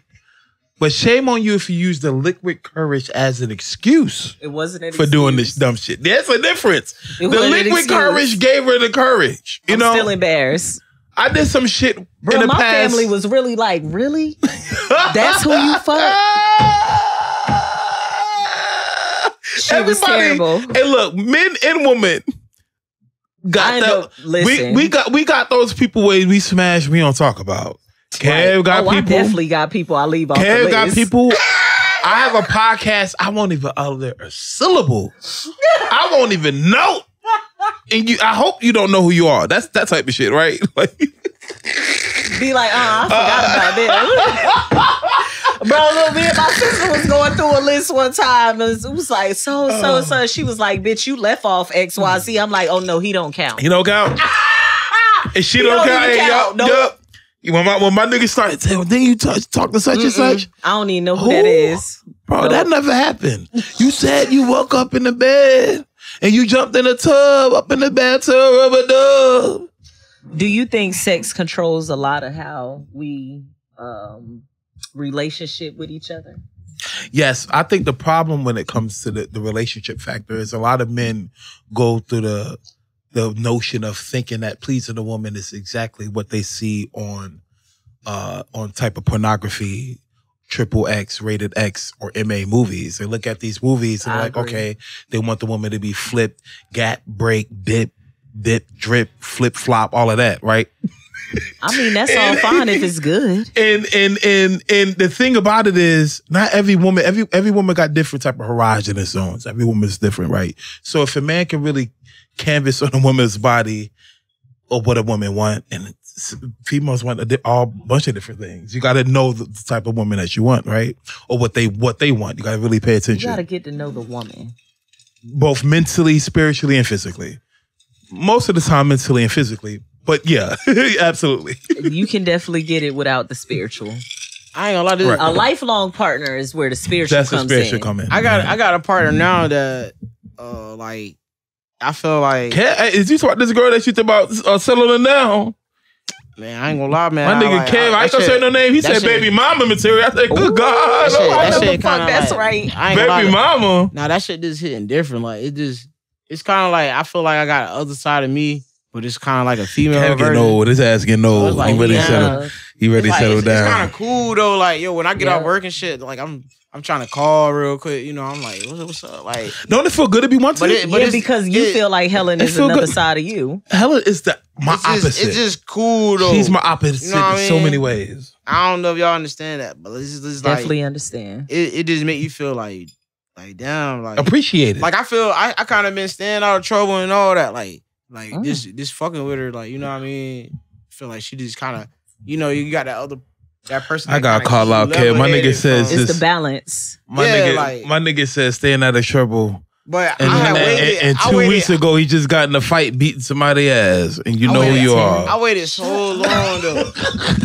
But shame on you if you use the liquid courage as an excuse. It wasn't an for doing this dumb shit. There's a difference. The liquid courage gave her the courage. You know? I'm still embarrassed. I did some shit in the my past. family was really like, really? That's who you fuck? She was terrible. Hey, look, men and women got that. We got those people where we smash. We don't talk about. Kev got people. I definitely got people. I leave off the list. Kev got people. I have a podcast. I won't even utter a syllable. I won't even know. And I hope you don't know who you are. That's that type of shit, right? Like, be like, I forgot about that. Bro, me and my sister was going through a list one time. And it was like, so. She was like, bitch, you left off XYZ. I'm like, oh no, he don't count. He don't count? And she don't count? Hey, yup. When my niggas started saying, well, then you talk to such and such. I don't even know who that is. Bro, that never happened. You said you woke up in the bed and you jumped in the tub, up in the bathtub, rubber dub. Do you think sex controls a lot of how we relationship with each other? Yes, I think the problem when it comes to the relationship factor is a lot of men go through the notion of thinking that pleasing a woman is exactly what they see on type of pornography, XXX, rated X, or MA movies. They look at these movies and they're like, okay, they want the woman to be flipped, gat, break, dip, drip, flip, flop, all of that, right? I mean, that's all fine if it's good. And the thing about it is, not every woman, every woman got different type of erogenous zones. Every woman's different, right? So if a man can really canvas on a woman's body or what a woman want, and females want a bunch of different things. You got to know the type of woman that you want, right? Or what they want. You got to really pay attention. You got to get to know the woman, both mentally, spiritually, and physically. Most of the time, mentally and physically. But yeah, absolutely. You can definitely get it without the spiritual. I ain't gonna lie to this. A lifelong partner is where the spiritual comes in. I got a partner now that like I feel like is you talking this girl that you think about settling down? Man, I ain't gonna lie, man. My nigga Kev, I ain't gonna say no name. He said baby mama material. I said, good God. That shit kinda that's like, right. Baby mama. Nah, that shit just hitting different. Like it's kind of like I feel like I got the other side of me, but it's kind of like a female Kev version. getting old. His ass getting old. So like, he really settled. He really settled down. It's kind of cool though. Like yo, when I get off work and shit, like I'm trying to call real quick. You know, I'm like, what's up? Like, don't it feel good to be wanted? But because you feel like Helen is another side of you. Helen is my opposite. It's just cool though. She's my opposite in so many ways. I don't know if y'all understand that, but it's just definitely like, understand. It just make you feel like damn, like appreciate it. Like I feel I kind of been staying out of trouble and all that. Like this fucking with her, like you know what I mean. Feel like she just kind of you got that person. I got call out, Kev. My nigga says it's the balance. My nigga says staying out of trouble. But and 2 weeks ago, he just got in a fight beating somebody's ass, and you know who you are. I waited so long though.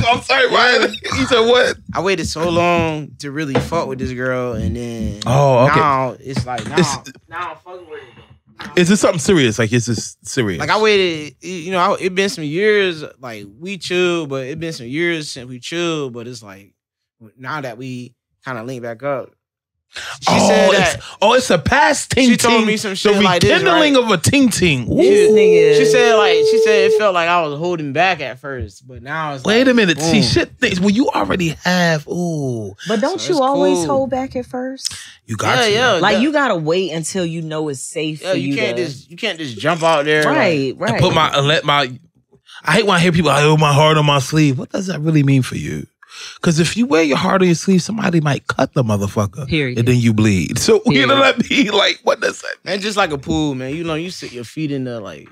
I'm sorry, Ryan. He said what? I waited so long to really fuck with this girl, and then now it's like now I'm fucking with her. Is this something serious? Like, is this serious? Like I waited, it been some years. Like we chill, but it been some years since we chill. But it's like now that we kind of link back up. She said that. It's a past ting ting. She told me some shit like this. The rekindling of a ting ting. She said it felt like I was holding back at first, but now it's wait a minute. Boom. See, shit things. Well, you already have. Ooh, but don't you always hold back at first? You got to. Like you gotta wait until you know it's safe. For you can't you can't just jump out there. Right. And put I hate when I hear people. I hold my heart on my sleeve. What does that really mean for you? Because if you wear your heart on your sleeve, somebody might cut the motherfucker. Period. And then you bleed. So, you know what I mean? Like, what does that mean? Man, just like a pool, man. You sit your feet in there like...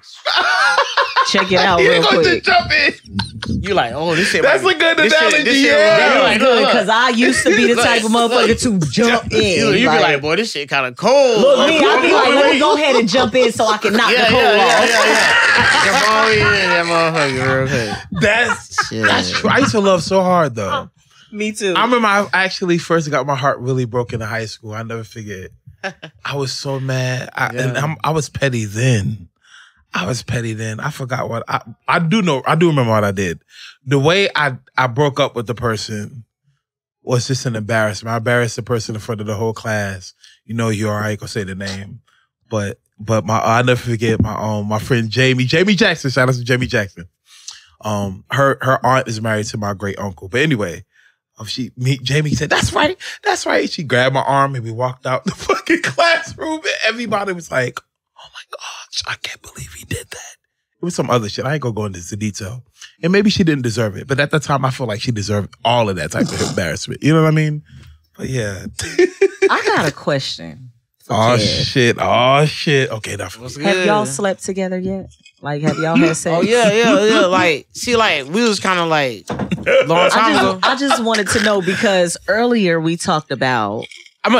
Check it out real quick. Just jump in. You like, oh, this shit. That's a good analogy. That's good because I used to be the type of motherfucker to jump in. You be like, boy, this shit kind of cold. Look, me, I be like, let me go ahead and jump in so I can knock the cold off. Jump on in that motherfucker real quick. That's true. I used to love so hard though. Me too. I remember I actually first got my heart really broken in high school. I never forget. I was so mad. I was petty then. I forgot what I do know. I do remember what I did. The way I broke up with the person was just an embarrassment. I embarrassed the person in front of the whole class. You know, you're all right, go say the name. But I'll never forget my friend Jamie Jackson. Shout out to Jamie Jackson. Her aunt is married to my great uncle. But anyway, Jamie said, that's right. She grabbed my arm and we walked out the fucking classroom and everybody was like, oh my gosh, I can't believe he did that. It was some other shit. I ain't gonna go into the detail. And maybe she didn't deserve it. But at the time, I feel like she deserved all of that type of embarrassment. You know what I mean? But yeah. I got a question. Oh shit. Okay, that's have y'all slept together yet? Like, have y'all had sex? Oh yeah. Like, see, like we was kind of like long time ago. I just wanted to know because earlier we talked about.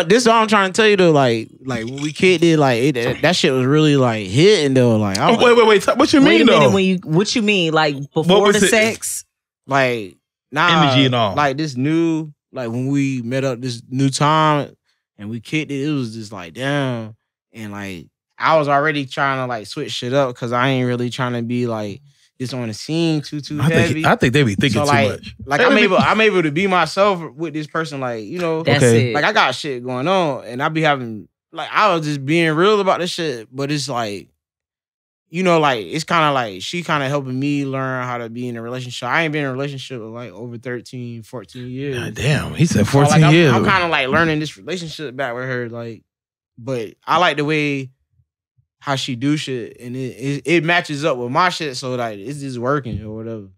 This is all I'm trying to tell you though. Like when we kicked it, like that shit was really like hitting though. Like, wait. What you mean though? What you mean? Like before the sex? Like energy and all. Like this new, like when we met up this new time and we kicked it, it was just like damn. And like I was already trying to like switch shit up because I ain't really trying to be like just on the scene too heavy. I think they be thinking so, too much. Like I'm able to be myself with this person. Like, you know, that's it. Like I got shit going on and I be having like I was just being real about this shit, but it's like, you know, like it's kind of like she kind of helping me learn how to be in a relationship. I ain't been in a relationship with like over 13, 14 years. God damn, he said 14 so, years. I'm kind of like learning this relationship back with her, like, but I like the way how she do shit, and it matches up with my shit, so like it's just working or whatever.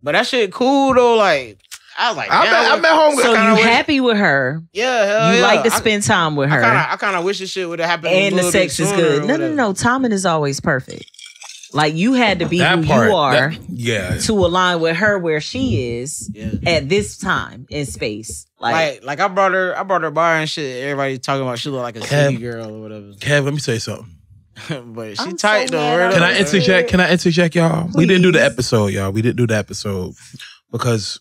But that shit cool though. Like I was like, I'm at home. So you happy with her? Yeah, hell you yeah. like to spend time with her. I kind of wish this shit would have happened. And the sex is good. No. Timing is always perfect. Like you had to be who you are, to align with her where she is at this time in space. Like I brought her by and shit. Everybody talking about she look like a city girl or whatever. Kev, let me say something. But she tight though. Can I interject, y'all? Please. We didn't do the episode, y'all. We didn't do the episode because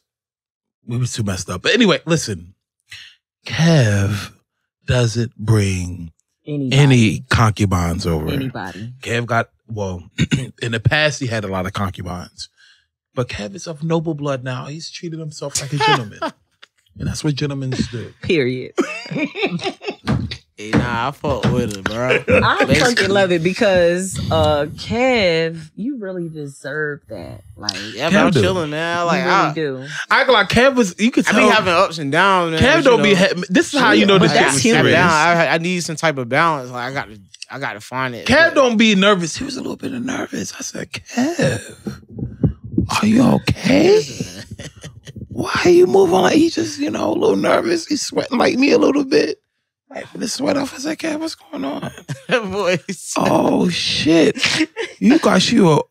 we was too messed up. But anyway, listen. Kev doesn't bring any concubines over. Anybody. Kev got, in the past he had a lot of concubines. But Kev is of noble blood now. He's treated himself like a gentleman. And that's what gentlemen do. Period. Hey, nah, I fuck with it, bro. I fucking love it because Kev, you really deserve that. Like, yeah, I'm chilling, man. Like, you really do. I go like Kev was. You could tell. I be having ups and downs. Man, Kev don't be. This is how you know this shit was serious. I need some type of balance. Like, I got to find it. Kev don't be nervous. He was a little bit nervous. I said, Kev, are you okay? Why are you moving like he just, a little nervous? He's sweating like me a little bit. Like, the sweat off. I said, Kev, what's going on? Voice. Oh, shit. You got you a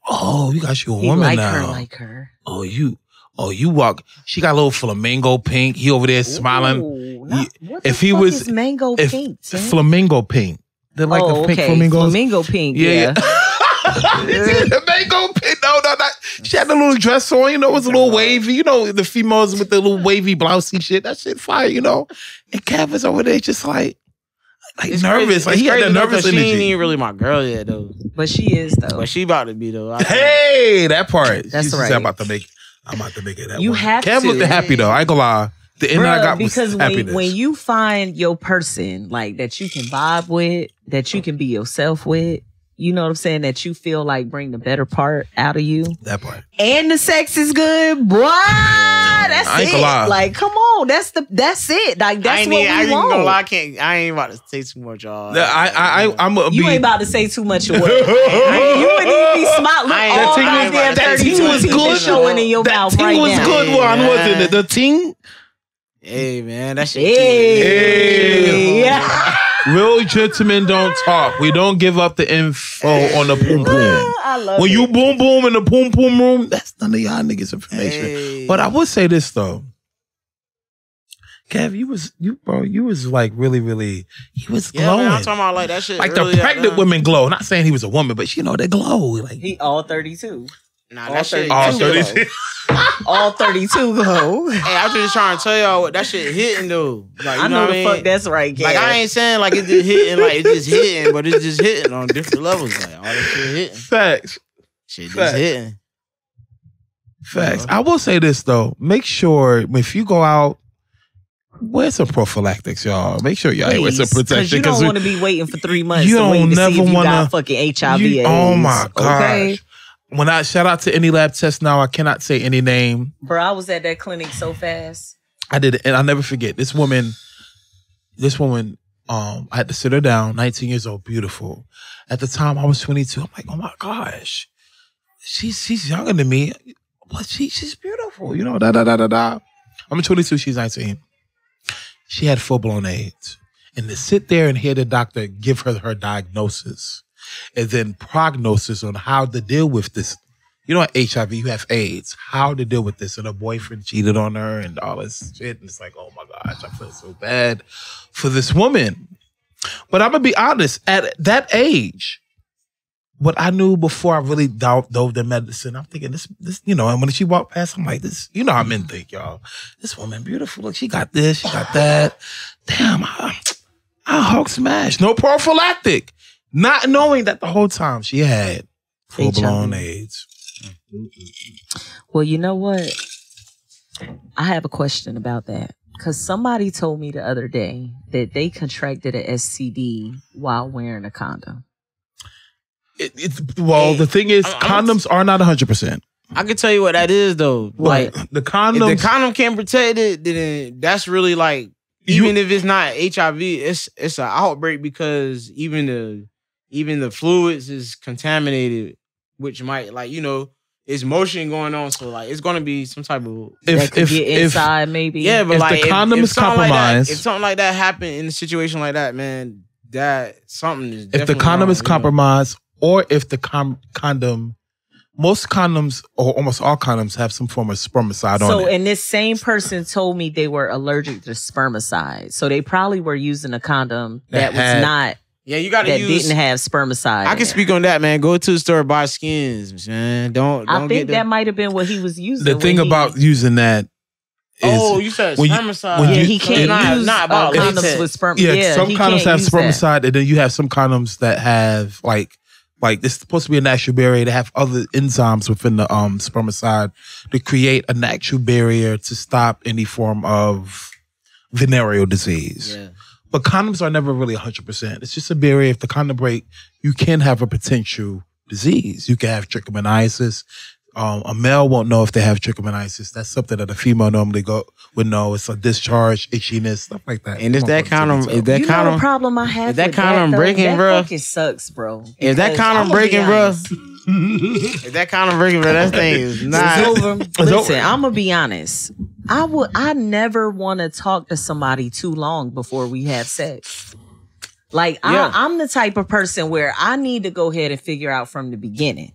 woman now. Like her. Oh, you walk. She got a little flamingo pink. He over there smiling. What is mango pink? Flamingo pink. They're like the pink flamingos. Flamingo pink, yeah. The mango pink. No, not. She had the little dress on, it was a little wavy. The females with the little wavy blousey shit. That shit fire, And Kev is over there just like nervous. Like he had that nervous energy. She ain't even really my girl yet, though. But she is, though. But she about to be, though. Hey, that part. That's right. I'm about to make it that you one. have Kev looked happy, though. I ain't gonna lie. The end I got was happiness. Because when you find your person, like, that you can vibe with, that you can be yourself with, you know what I'm saying? That you feel like bring the better part out of you. That part. And the sex is good, boy. That's I ain't it. Gonna lie. Like, come on. That's it. Like, that's what we want. I ain't gonna lie. I ain't about to say too much, y'all. You ain't about to say too much of what? You wouldn't even be smart. Look, all goddamn 32 was good. Showing in your mouth right now. That ting was good one, wasn't it? The ting? Hey, man. That shit. Hey. Yeah. Real gentlemen don't talk. We don't give up the info on the boom boom. I love when it. you boom boom in the boom boom room, that's none of y'all niggas information. Hey. But I would say this though. Kev, you was like really, really, he was glowing. Man, I'm talking about like that shit. Like really the pregnant women glow. Not saying he was a woman, but you know, they glow. Like He all 32. Nah, all that shit. all glow. 32. All 32 glow. Hey, I'm just trying to tell y'all what that shit hitting though. Like, you I know what the I fuck mean? that's right, Kev. Like I ain't saying like it's just hitting, like it's just hitting, but it's just hitting on different levels. Like all that shit hitting. Facts. Shit just Facts. hitting. Facts. I will say this though. Make sure if you go out, wear some prophylactics, y'all. Make sure y'all wear some protection. Because you don't want to be waiting for 3 months you to wait don't to see never if you wanna- got fucking HIV AIDS. Oh my gosh. Okay? When I shout out to any lab test now, I cannot say any name. Bro, I was at that clinic so fast. I did it, and I'll never forget this woman. I had to sit her down. 19 years old, beautiful. At the time, I was 22. I'm like, oh my gosh, she's younger than me, but she's beautiful. You know, I'm 22. She's 19. She had full blown AIDS, and to sit there and hear the doctor give her diagnosis, and then prognosis on how to deal with this. You know, HIV, you have AIDS. How to deal with this? And her boyfriend cheated on her and all this shit. And it's like, oh my gosh, I feel so bad for this woman. But I'm going to be honest, at that age, what I knew before I really dove in medicine, I'm thinking this, you know, and when she walked past, I'm like, this, you know how men think, y'all. This woman beautiful. Look, she got this, she got that. Damn, I Hulk smash. No prophylactic. Not knowing that the whole time she had full-blown AIDS. Well, you know what? I have a question about that. Because somebody told me the other day that they contracted an STD while wearing a condom. The thing is, condoms are not 100%. I can tell you what that is though. Like the condoms, if the condom can't protect it, then that's really like even if it's not HIV, it's an outbreak because even the fluids is contaminated, which might like it's motion going on, so like it's gonna be some type of that could get inside maybe. Yeah, but if like the condom is compromised, if something like that happened in a situation like that, man, that something is. If the condom is compromised, or if the condom, most condoms or almost all condoms have some form of spermicide on it. So, and this same person told me they were allergic to spermicide, so they probably were using a condom that was not. Yeah, you got to use. Didn't have spermicide. I can speak on that, man. Go to the store, buy skins, man. Don't. I think that might have been what he was using. The thing about using that is, you said spermicide. Yeah, he can't use not about condoms with spermicide. Yeah, some condoms have spermicide, and then you have some condoms that have like it's supposed to be a natural barrier. They have other enzymes within the spermicide to create a natural barrier to stop any form of venereal disease. Yeah. But condoms are never really 100%. It's just a barrier. If the condom break, you can have a potential disease. You can have trichomoniasis. A male won't know if they have trichomoniasis. That's something that a female normally would know. It's a discharge, itchiness, stuff like that. And if that condom, know the problem I have. If that with condom breaking, bro, that fucking sucks, bro. If that condom breaking, bro, if that condom breaking, bro, that thing is not. Listen, I'm gonna be honest. I never want to talk to somebody too long before we have sex. Like I'm the type of person where I need to go ahead and figure out from the beginning.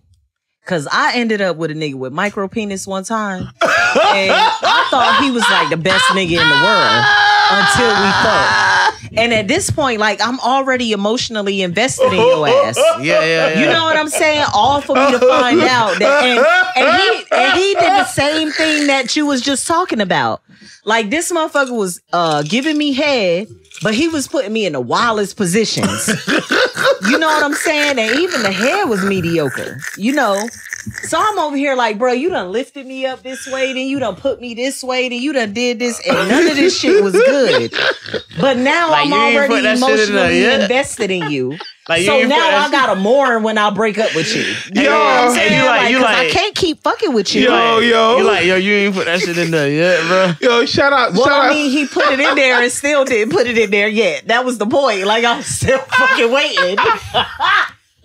Cause I ended up with a nigga with micro penis one time. And I thought he was like the best nigga in the world until we fucked. And at this point, like I'm already emotionally invested in your ass. Yeah. You know what I'm saying? All for me to find out that and he did the same thing that you was just talking about. Like this motherfucker was giving me head, but he was putting me in the wildest positions. You know what I'm saying? And even the head was mediocre, So I'm over here like, bro, you done lifted me up this way, then you done put me this way, then you done did this, and none of this shit was good. But now like, I'm already emotionally invested in you. Like, so now I gotta mourn when I break up with you. You know what I'm saying? You like, I can't keep fucking with you. You ain't put that shit in there yet, bro. Yo, shout out. I mean, he put it in there and still didn't put it in there yet. That was the point. Like, I'm still fucking waiting.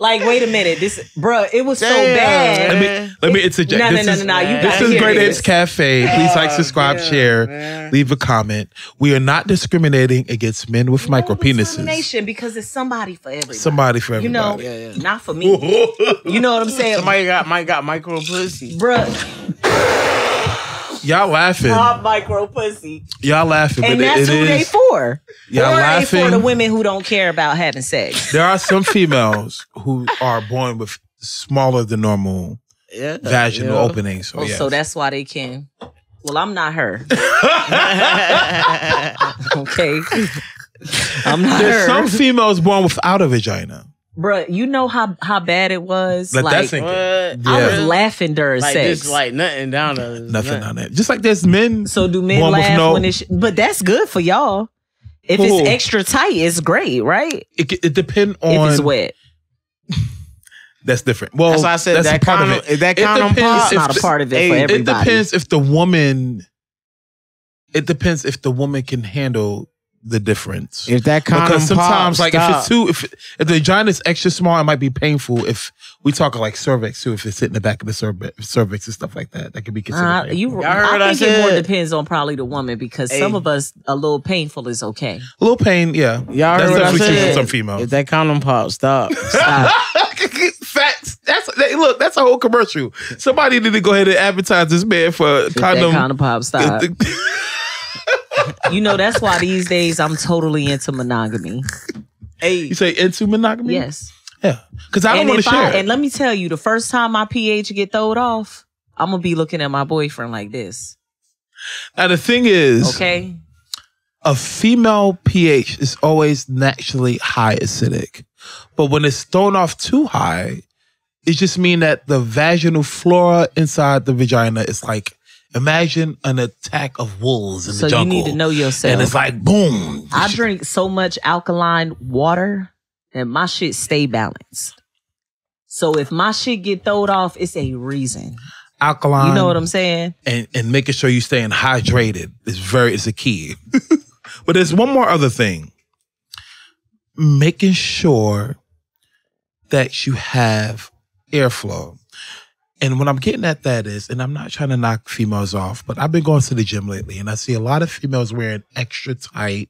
Like, wait a minute, bruh, it was so bad. Let me interject. No. You This gotta is hear Great this. Apes Cafe. Please like, subscribe, share, leave a comment. We are not discriminating against men with micro penises. Discrimination because it's somebody for everybody. Somebody for everybody. You know, not for me. You know what I'm saying? Somebody got micro pussy. Bruh. Y'all laughing. Not micro pussy. Y'all laughing. And but that's who they for. Y'all or laughing. They for the women who don't care about having sex. There are some females who are born with smaller than normal vaginal openings. So, so that's why they can. Well, I'm not her. Okay. I'm not There's her. some females born without a vagina. Bruh, you know how bad it was? Like, I was laughing during like sex. This, like nothing down there. Nothing on it. Just like there's men. So do men laugh when it's... But that's good for y'all. If it's extra tight, it's great, right? It depends on... If it's wet. That's different. Well, that's why I said that's part of it. Is that condom It's not a part of it for everybody. It depends if the woman... It depends if the woman can handle the difference. If that condom because sometimes, pop, like if the vagina is extra small, it might be painful. If we talk like cervix too, if it's sitting in the back of the cervix and stuff like that, that could be considered. Painful. I think it more depends on probably the woman because some of us a little painful is okay. A little pain, yeah. Y'all heard that's what I definitely true said. for some females. If that condom pop, stop. Facts. That's a whole commercial. Somebody need to go ahead and advertise this man for condom. That condom pop, stop. You know, that's why these days I'm totally into monogamy. Hey, you say into monogamy? Yes. Yeah, because I don't want to share. And let me tell you, the first time my pH get throwed off, I'm gonna be looking at my boyfriend like this. Now the thing is, okay, a female pH is always naturally high acidic, but when it's thrown off too high, it just means that the vaginal flora inside the vagina is like. Imagine an attack of wolves in the jungle. So you need to know yourself. And it's like, boom. I drink so much alkaline water that my shit stay balanced. So if my shit get thrown off, it's a reason. Alkaline. You know what I'm saying? And making sure you staying hydrated is a key. But there's one more other thing. Making sure that you have airflow. And what I'm getting at that is, and I'm not trying to knock females off, but I've been going to the gym lately and I see a lot of females wearing extra tight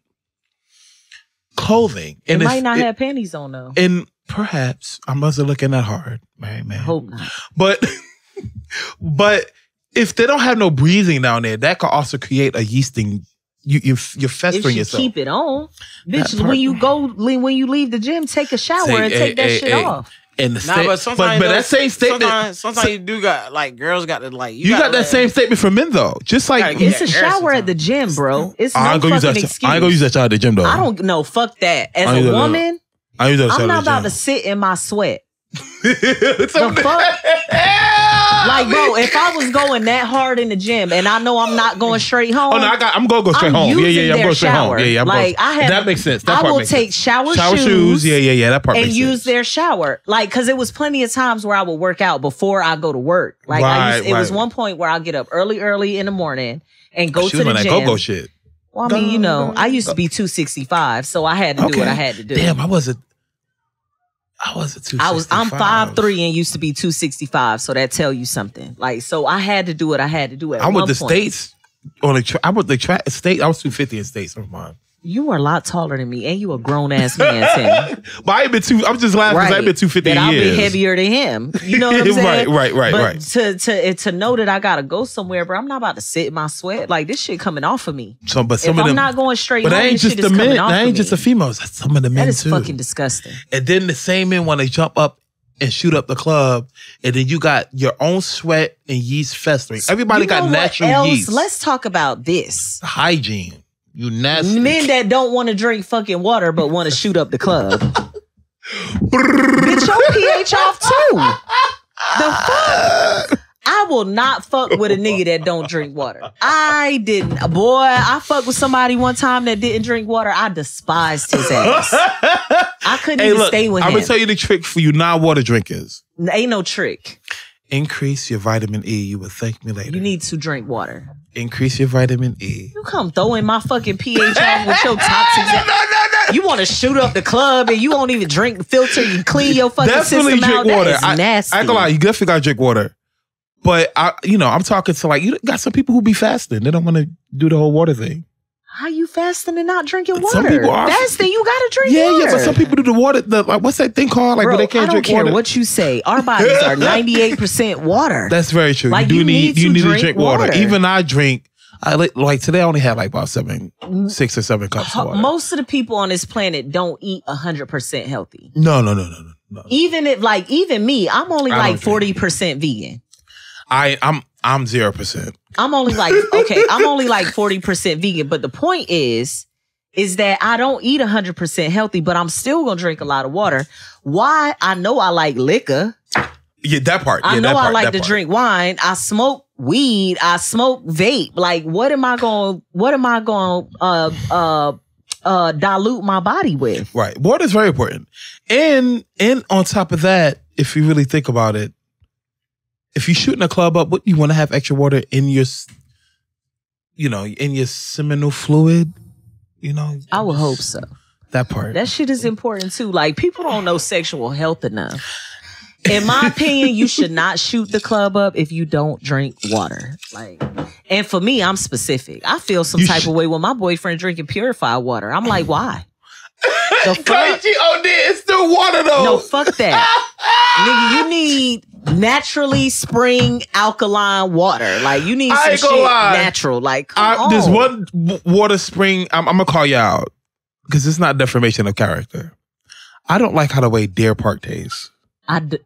clothing. And it might not have panties on though. And perhaps I wasn't looking that hard, man. Hope not. But if they don't have no breathing down there, that could also create a yeasting. You're festering yourself. Keep it on, bitch. When you leave the gym, take a shower and take that shit off. And but that same statement. Sometimes you do got like girls got to like. You got that same statement for men though. Just like it's a shower at the gym, bro. It's no fucking excuse. I ain't gonna use that shower at the gym though. I don't know. Fuck that. As a woman, I'm not about to sit in my sweat. The fuck? Like, bro, if I was going that hard in the gym and I know I'm not going straight home. Oh no, I'm gonna go straight home. Yeah, I'm going straight home. Yeah, that makes sense. That I will take shower shoes. Yeah, that part makes sense. And use their shower. Like, cause it was plenty of times where I would work out before I go to work. Like it was one point where I'll get up early in the morning and go to the gym. Go shit. Well, I mean, I used to be 265, so I had to do what I had to do. Damn, I wasn't 265. I'm 5'3" and used to be 265, so that tell you something. Like, so I had to do what I had to do at one point. I went to States on I went to State. I was 250 in States. Never mind. You are a lot taller than me, and you a grown ass man, Tim. But I ain't been I'm just laughing because I've been 250 I'll years. be heavier than him. You know what I'm saying? Right. To know that I gotta go somewhere, bro. I'm not about to sit in my sweat. Like, this shit coming off of me. I'm not going straight home, that ain't just the men. That ain't just the females. That's some of the men too. That is fucking disgusting. And then the same men when they jump up and shoot up the club, and then you got your own sweat and yeast festering. Everybody got natural yeast. Let's talk about this. Hygiene. You nasty. Men that don't want to drink fucking water but want to shoot up the club. Get your pH off too. The fuck? I will not fuck with a nigga that don't drink water. I didn't. Boy, I fucked with somebody one time that didn't drink water. I despised his ass. I couldn't even stay with him. I'm going to tell you the trick for you non-water drinkers. Ain't no trick. Increase your vitamin E. You will thank me later. You need to drink water. Increase your vitamin E. You come throwing my fucking pH off with your toxic. You want to shoot up the club and you won't even drink, filter, you clean your fucking Definitely system out. drink water. That is nasty. I ain't gonna lie, you definitely gotta drink water. But I'm talking to like, you got some people who be fasting. They don't want to do the whole water thing. How you fasting and not drinking water? Some people are fasting. You gotta drink water. Yeah, but some people do the water. Like, what's that thing called? Like, Bro, when they can't drink water. I don't care what you say. Our bodies are 98% water. That's very true. Like, you need to drink water. water. Even I drink. Like today, I only had like about 6 or 7 cups of water. Most of the people on this planet don't eat 100% healthy. No. Even me, I'm only like 40% vegan. I'm 0%. I'm only like 40% vegan. But the point is that I don't eat 100% healthy, but I'm still gonna drink a lot of water. Why? I know I like liquor. Yeah, that part. I know I like to drink wine. I smoke weed. I smoke vape. Like, what am I going dilute my body with? Right. Water is very important. And on top of that, if you really think about it, if you're shooting a club up, what you want to have extra water in your, in your seminal fluid, I would hope so. That part. That shit is important too. Like, people don't know sexual health enough. In my opinion, you should not shoot the club up if you don't drink water. Like, and for me, I'm specific. I feel some type of way when my boyfriend drinking purified water. I'm like, why? The fuck? It's still water though. No, fuck that. Nigga, you need naturally spring alkaline water. Like, you need some shit natural. Like, come on. There's one water spring. I'm gonna call you out because it's not defamation of character. I don't like how the way Deer Park tastes. I agree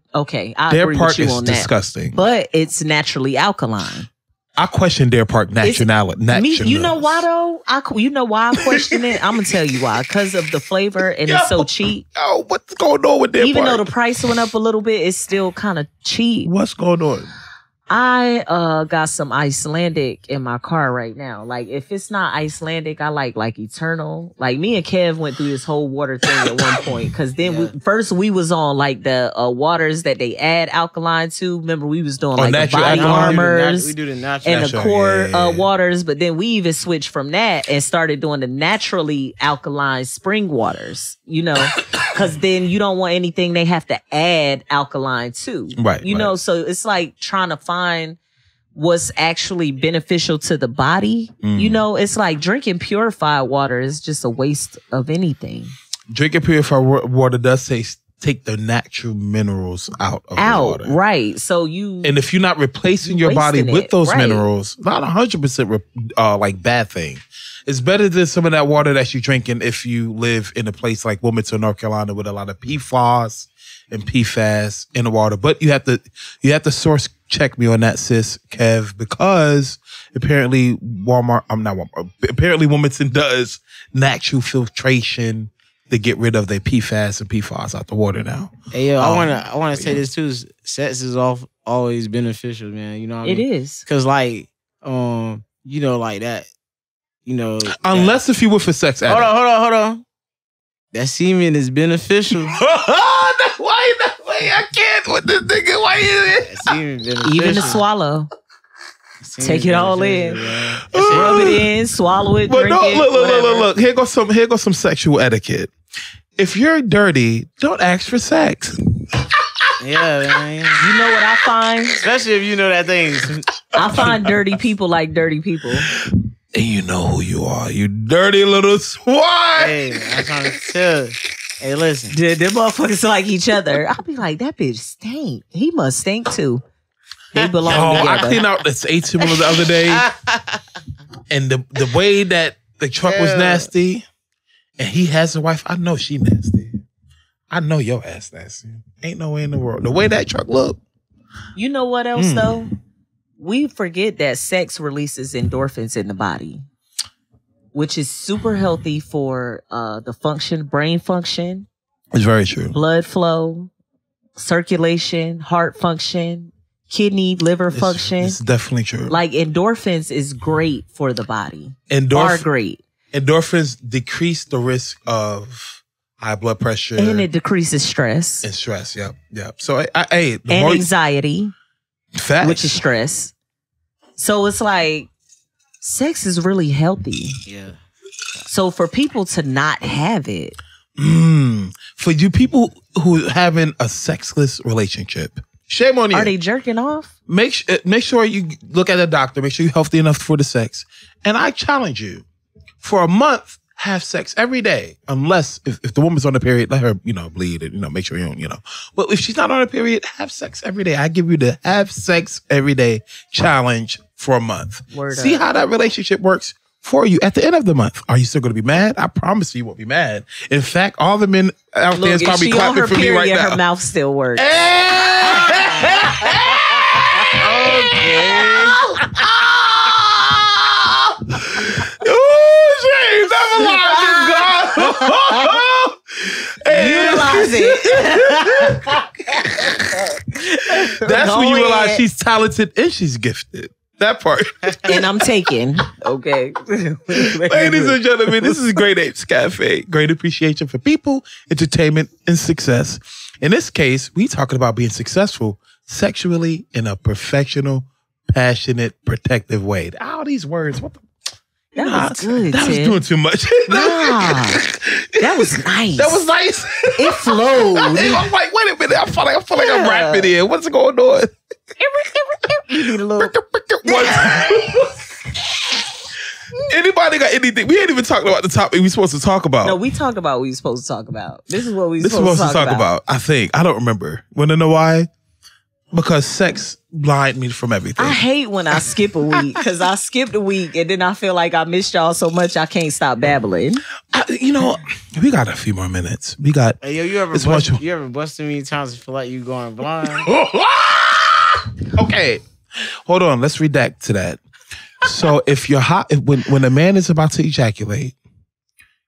with you on that. Disgusting. But it's naturally alkaline. I question Deer Park naturality. You know why though? You know why I question it? I'm gonna tell you why. Because of the flavor and it's so cheap. Oh, what's going on with Deer Park? Even though the price went up a little bit, it's still kind of cheap. What's going on? I got some Icelandic in my car right now. Like, if it's not Icelandic, I like Eternal. Like, me and Kev went through this whole water thing at one point. Because then we was on like the waters that they add alkaline to. Remember, we was doing like the body armors. We do the natural. And the core waters. But then we even switched from that and started doing the naturally alkaline spring waters. Because then you don't want anything they have to add alkaline to. Right. So it's like trying to find what's actually beneficial to the body. It's like drinking purified water is just a waste of anything. Drinking purified water does take the natural minerals out of the water. Right. So and if you're not replacing your body with those minerals, not 100% like bad thing. It's better than some of that water that you're drinking if you live in a place like Wilmington, North Carolina, with a lot of PFAS and PFAS in the water. But you have to source check me on that, sis, Kev, because apparently apparently Wilmington does natural filtration to get rid of their PFAS and PFAS out the water now. Hey, yo, I wanna say this too. Sex is always beneficial, man. You know what I mean? It is. Because like like that. Unless if you were for sex addict. Hold on. That semen is beneficial. Why that way? I can't with this nigga. Why is it? Semen beneficial. Even to swallow. Take it all in. Rub it in, swallow it, drink it. Look. Here goes some sexual etiquette. If you're dirty, don't ask for sex. Yeah, man. You know what I find? Especially if you know that thing. I find dirty people like dirty people. And you know who you are, you dirty little swine. Hey, I'm trying to tell you. Hey, listen. Them motherfuckers like each other. I'll be like, that bitch stink. He must stink too. They belong together. I cleaned out this 18 the other day. And the way that the truck was nasty, and he has a wife, I know she nasty. I know your ass nasty. Ain't no way in the world. The way that truck look. You know what else though? We forget that sex releases endorphins in the body, which is super healthy for the brain function. It's very true. Blood flow, circulation, heart function, kidney, liver function. It's definitely true. Like, endorphins is great for the body. Are great. Endorphins decrease the risk of high blood pressure. And it decreases stress. And stress, yep. So, anxiety. Facts. Which is stress. So it's like, sex is really healthy. Yeah. So for people to not have it, for you people who having a sexless relationship, shame on you. are they jerking off? Make sure you look at a doctor. Make sure you're healthy enough for the sex. And I challenge you, for a month, have sex every day, unless if the woman's on a period, let her bleed and make sure you don't But if she's not on a period, have sex every day. I give you the have sex every day challenge for a month. See how that relationship works for you at the end of the month. Are you still going to be mad? I promise you won't be mad. In fact, all the men out there is probably clapping for me right now. Her mouth still works. Utilize it. That's when you realize she's talented and she's gifted. That part. And I'm taken. Okay. Ladies and gentlemen, this is Great Apes Cafe. Great appreciation for people, entertainment, and success. In this case, we talking about being successful sexually in a professional, passionate, protective way. All these words, what the That was good. That was doing too much. That was nice. That was nice. It flowed. I'm like, wait a minute. I feel like I'm rapping here. What's going on? You need a little. Anybody got anything? We ain't even talking about the topic we supposed to talk about. No, we talked about what we supposed to talk about. This is what we supposed to talk about. I think. I don't remember. Want to know why? Because sex blind me from everything. I hate when I skip a week because I skipped a week and then I feel like I missed y'all so much I can't stop babbling. We got a few more minutes. We got. Hey, yo, you ever busted me times and feel like you going blind? Okay, hold on. Let's redact to that. So if you're hot, when a man is about to ejaculate,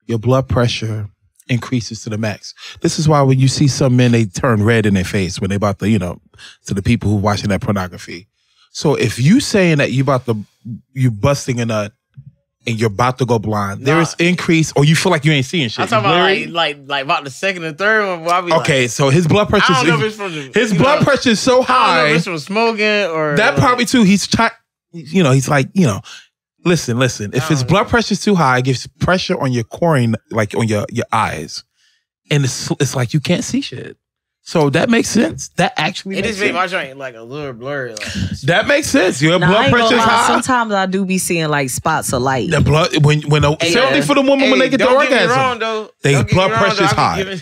your blood pressure increases to the max. This is why when you see some men, they turn red in their face when they about to, to the people who watching that pornography. So if you saying that you busting a nut and you're about to go blind, there is increase, or you feel like you ain't seeing shit. I'm talking about like about the second and third one. Okay, so his blood pressure. I don't know if it's from his blood pressure is so high. I don't know if it's from smoking or that probably too. He's trying. He's like, listen. If his blood pressure is too high, it gives pressure on your cornea, like on your eyes, and it's like you can't see shit. So that makes sense. That actually it makes just sense. made my joint like a little blurry. That makes sense. Your blood pressure is high. Sometimes I do be seeing like spots of light. The blood certainly for the woman when they get the orgasm. Wrong, though. Their blood pressure is high.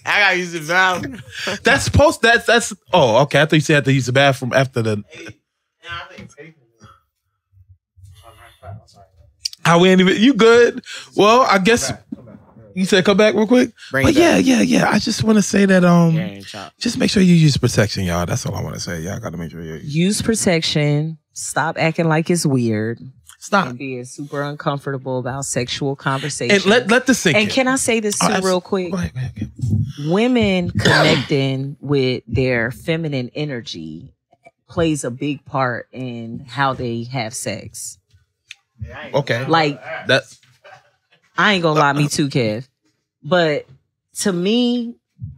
I gotta use the bathroom. That's oh, okay. I thought you said I had to use the bathroom after the. How we ain't even. You good? Well, I guess you said come back real quick. Yeah. I just want to say that just make sure you use protection, y'all. That's all I want to say. Y'all got to make sure you use protection. Stop acting like it's weird. Stop and being super uncomfortable about sexual conversation. And let this sink in. And can I say this too real quick? Go ahead. Women connecting with their feminine energy plays a big part in how they have sex. Okay. Like that's I ain't gonna lie, me too, Kev. But to me,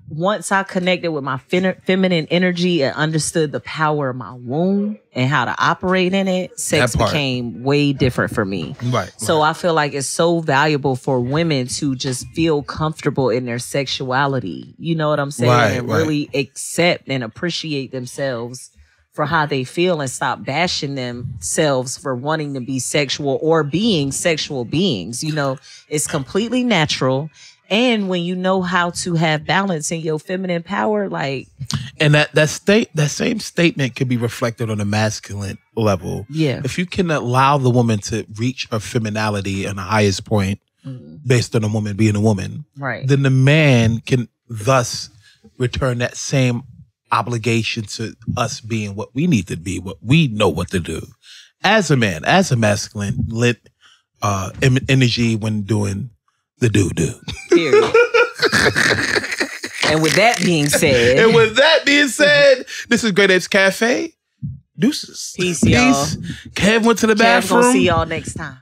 once I connected with my feminine energy and understood the power of my womb and how to operate in it, sex became way different for me. Right. So I feel like it's so valuable for women to just feel comfortable in their sexuality. You know what I'm saying? And really accept and appreciate themselves for how they feel and stop bashing themselves for wanting to be sexual or being sexual beings. It's completely natural. And when you know how to have balance in your feminine power, like, and that same statement could be reflected on a masculine level. Yeah. If you can allow the woman to reach her femininity on the highest point based on a woman being a woman, right, then the man can thus return that same obligation to us being what we need to be, what we know what to do. As a man, as a masculine lit energy when doing the do-do. Period. And with that being said, this is Great Apes Cafe. Deuces. Peace, y'all. Kev went to the bathroom. Kev gonna see y'all next time.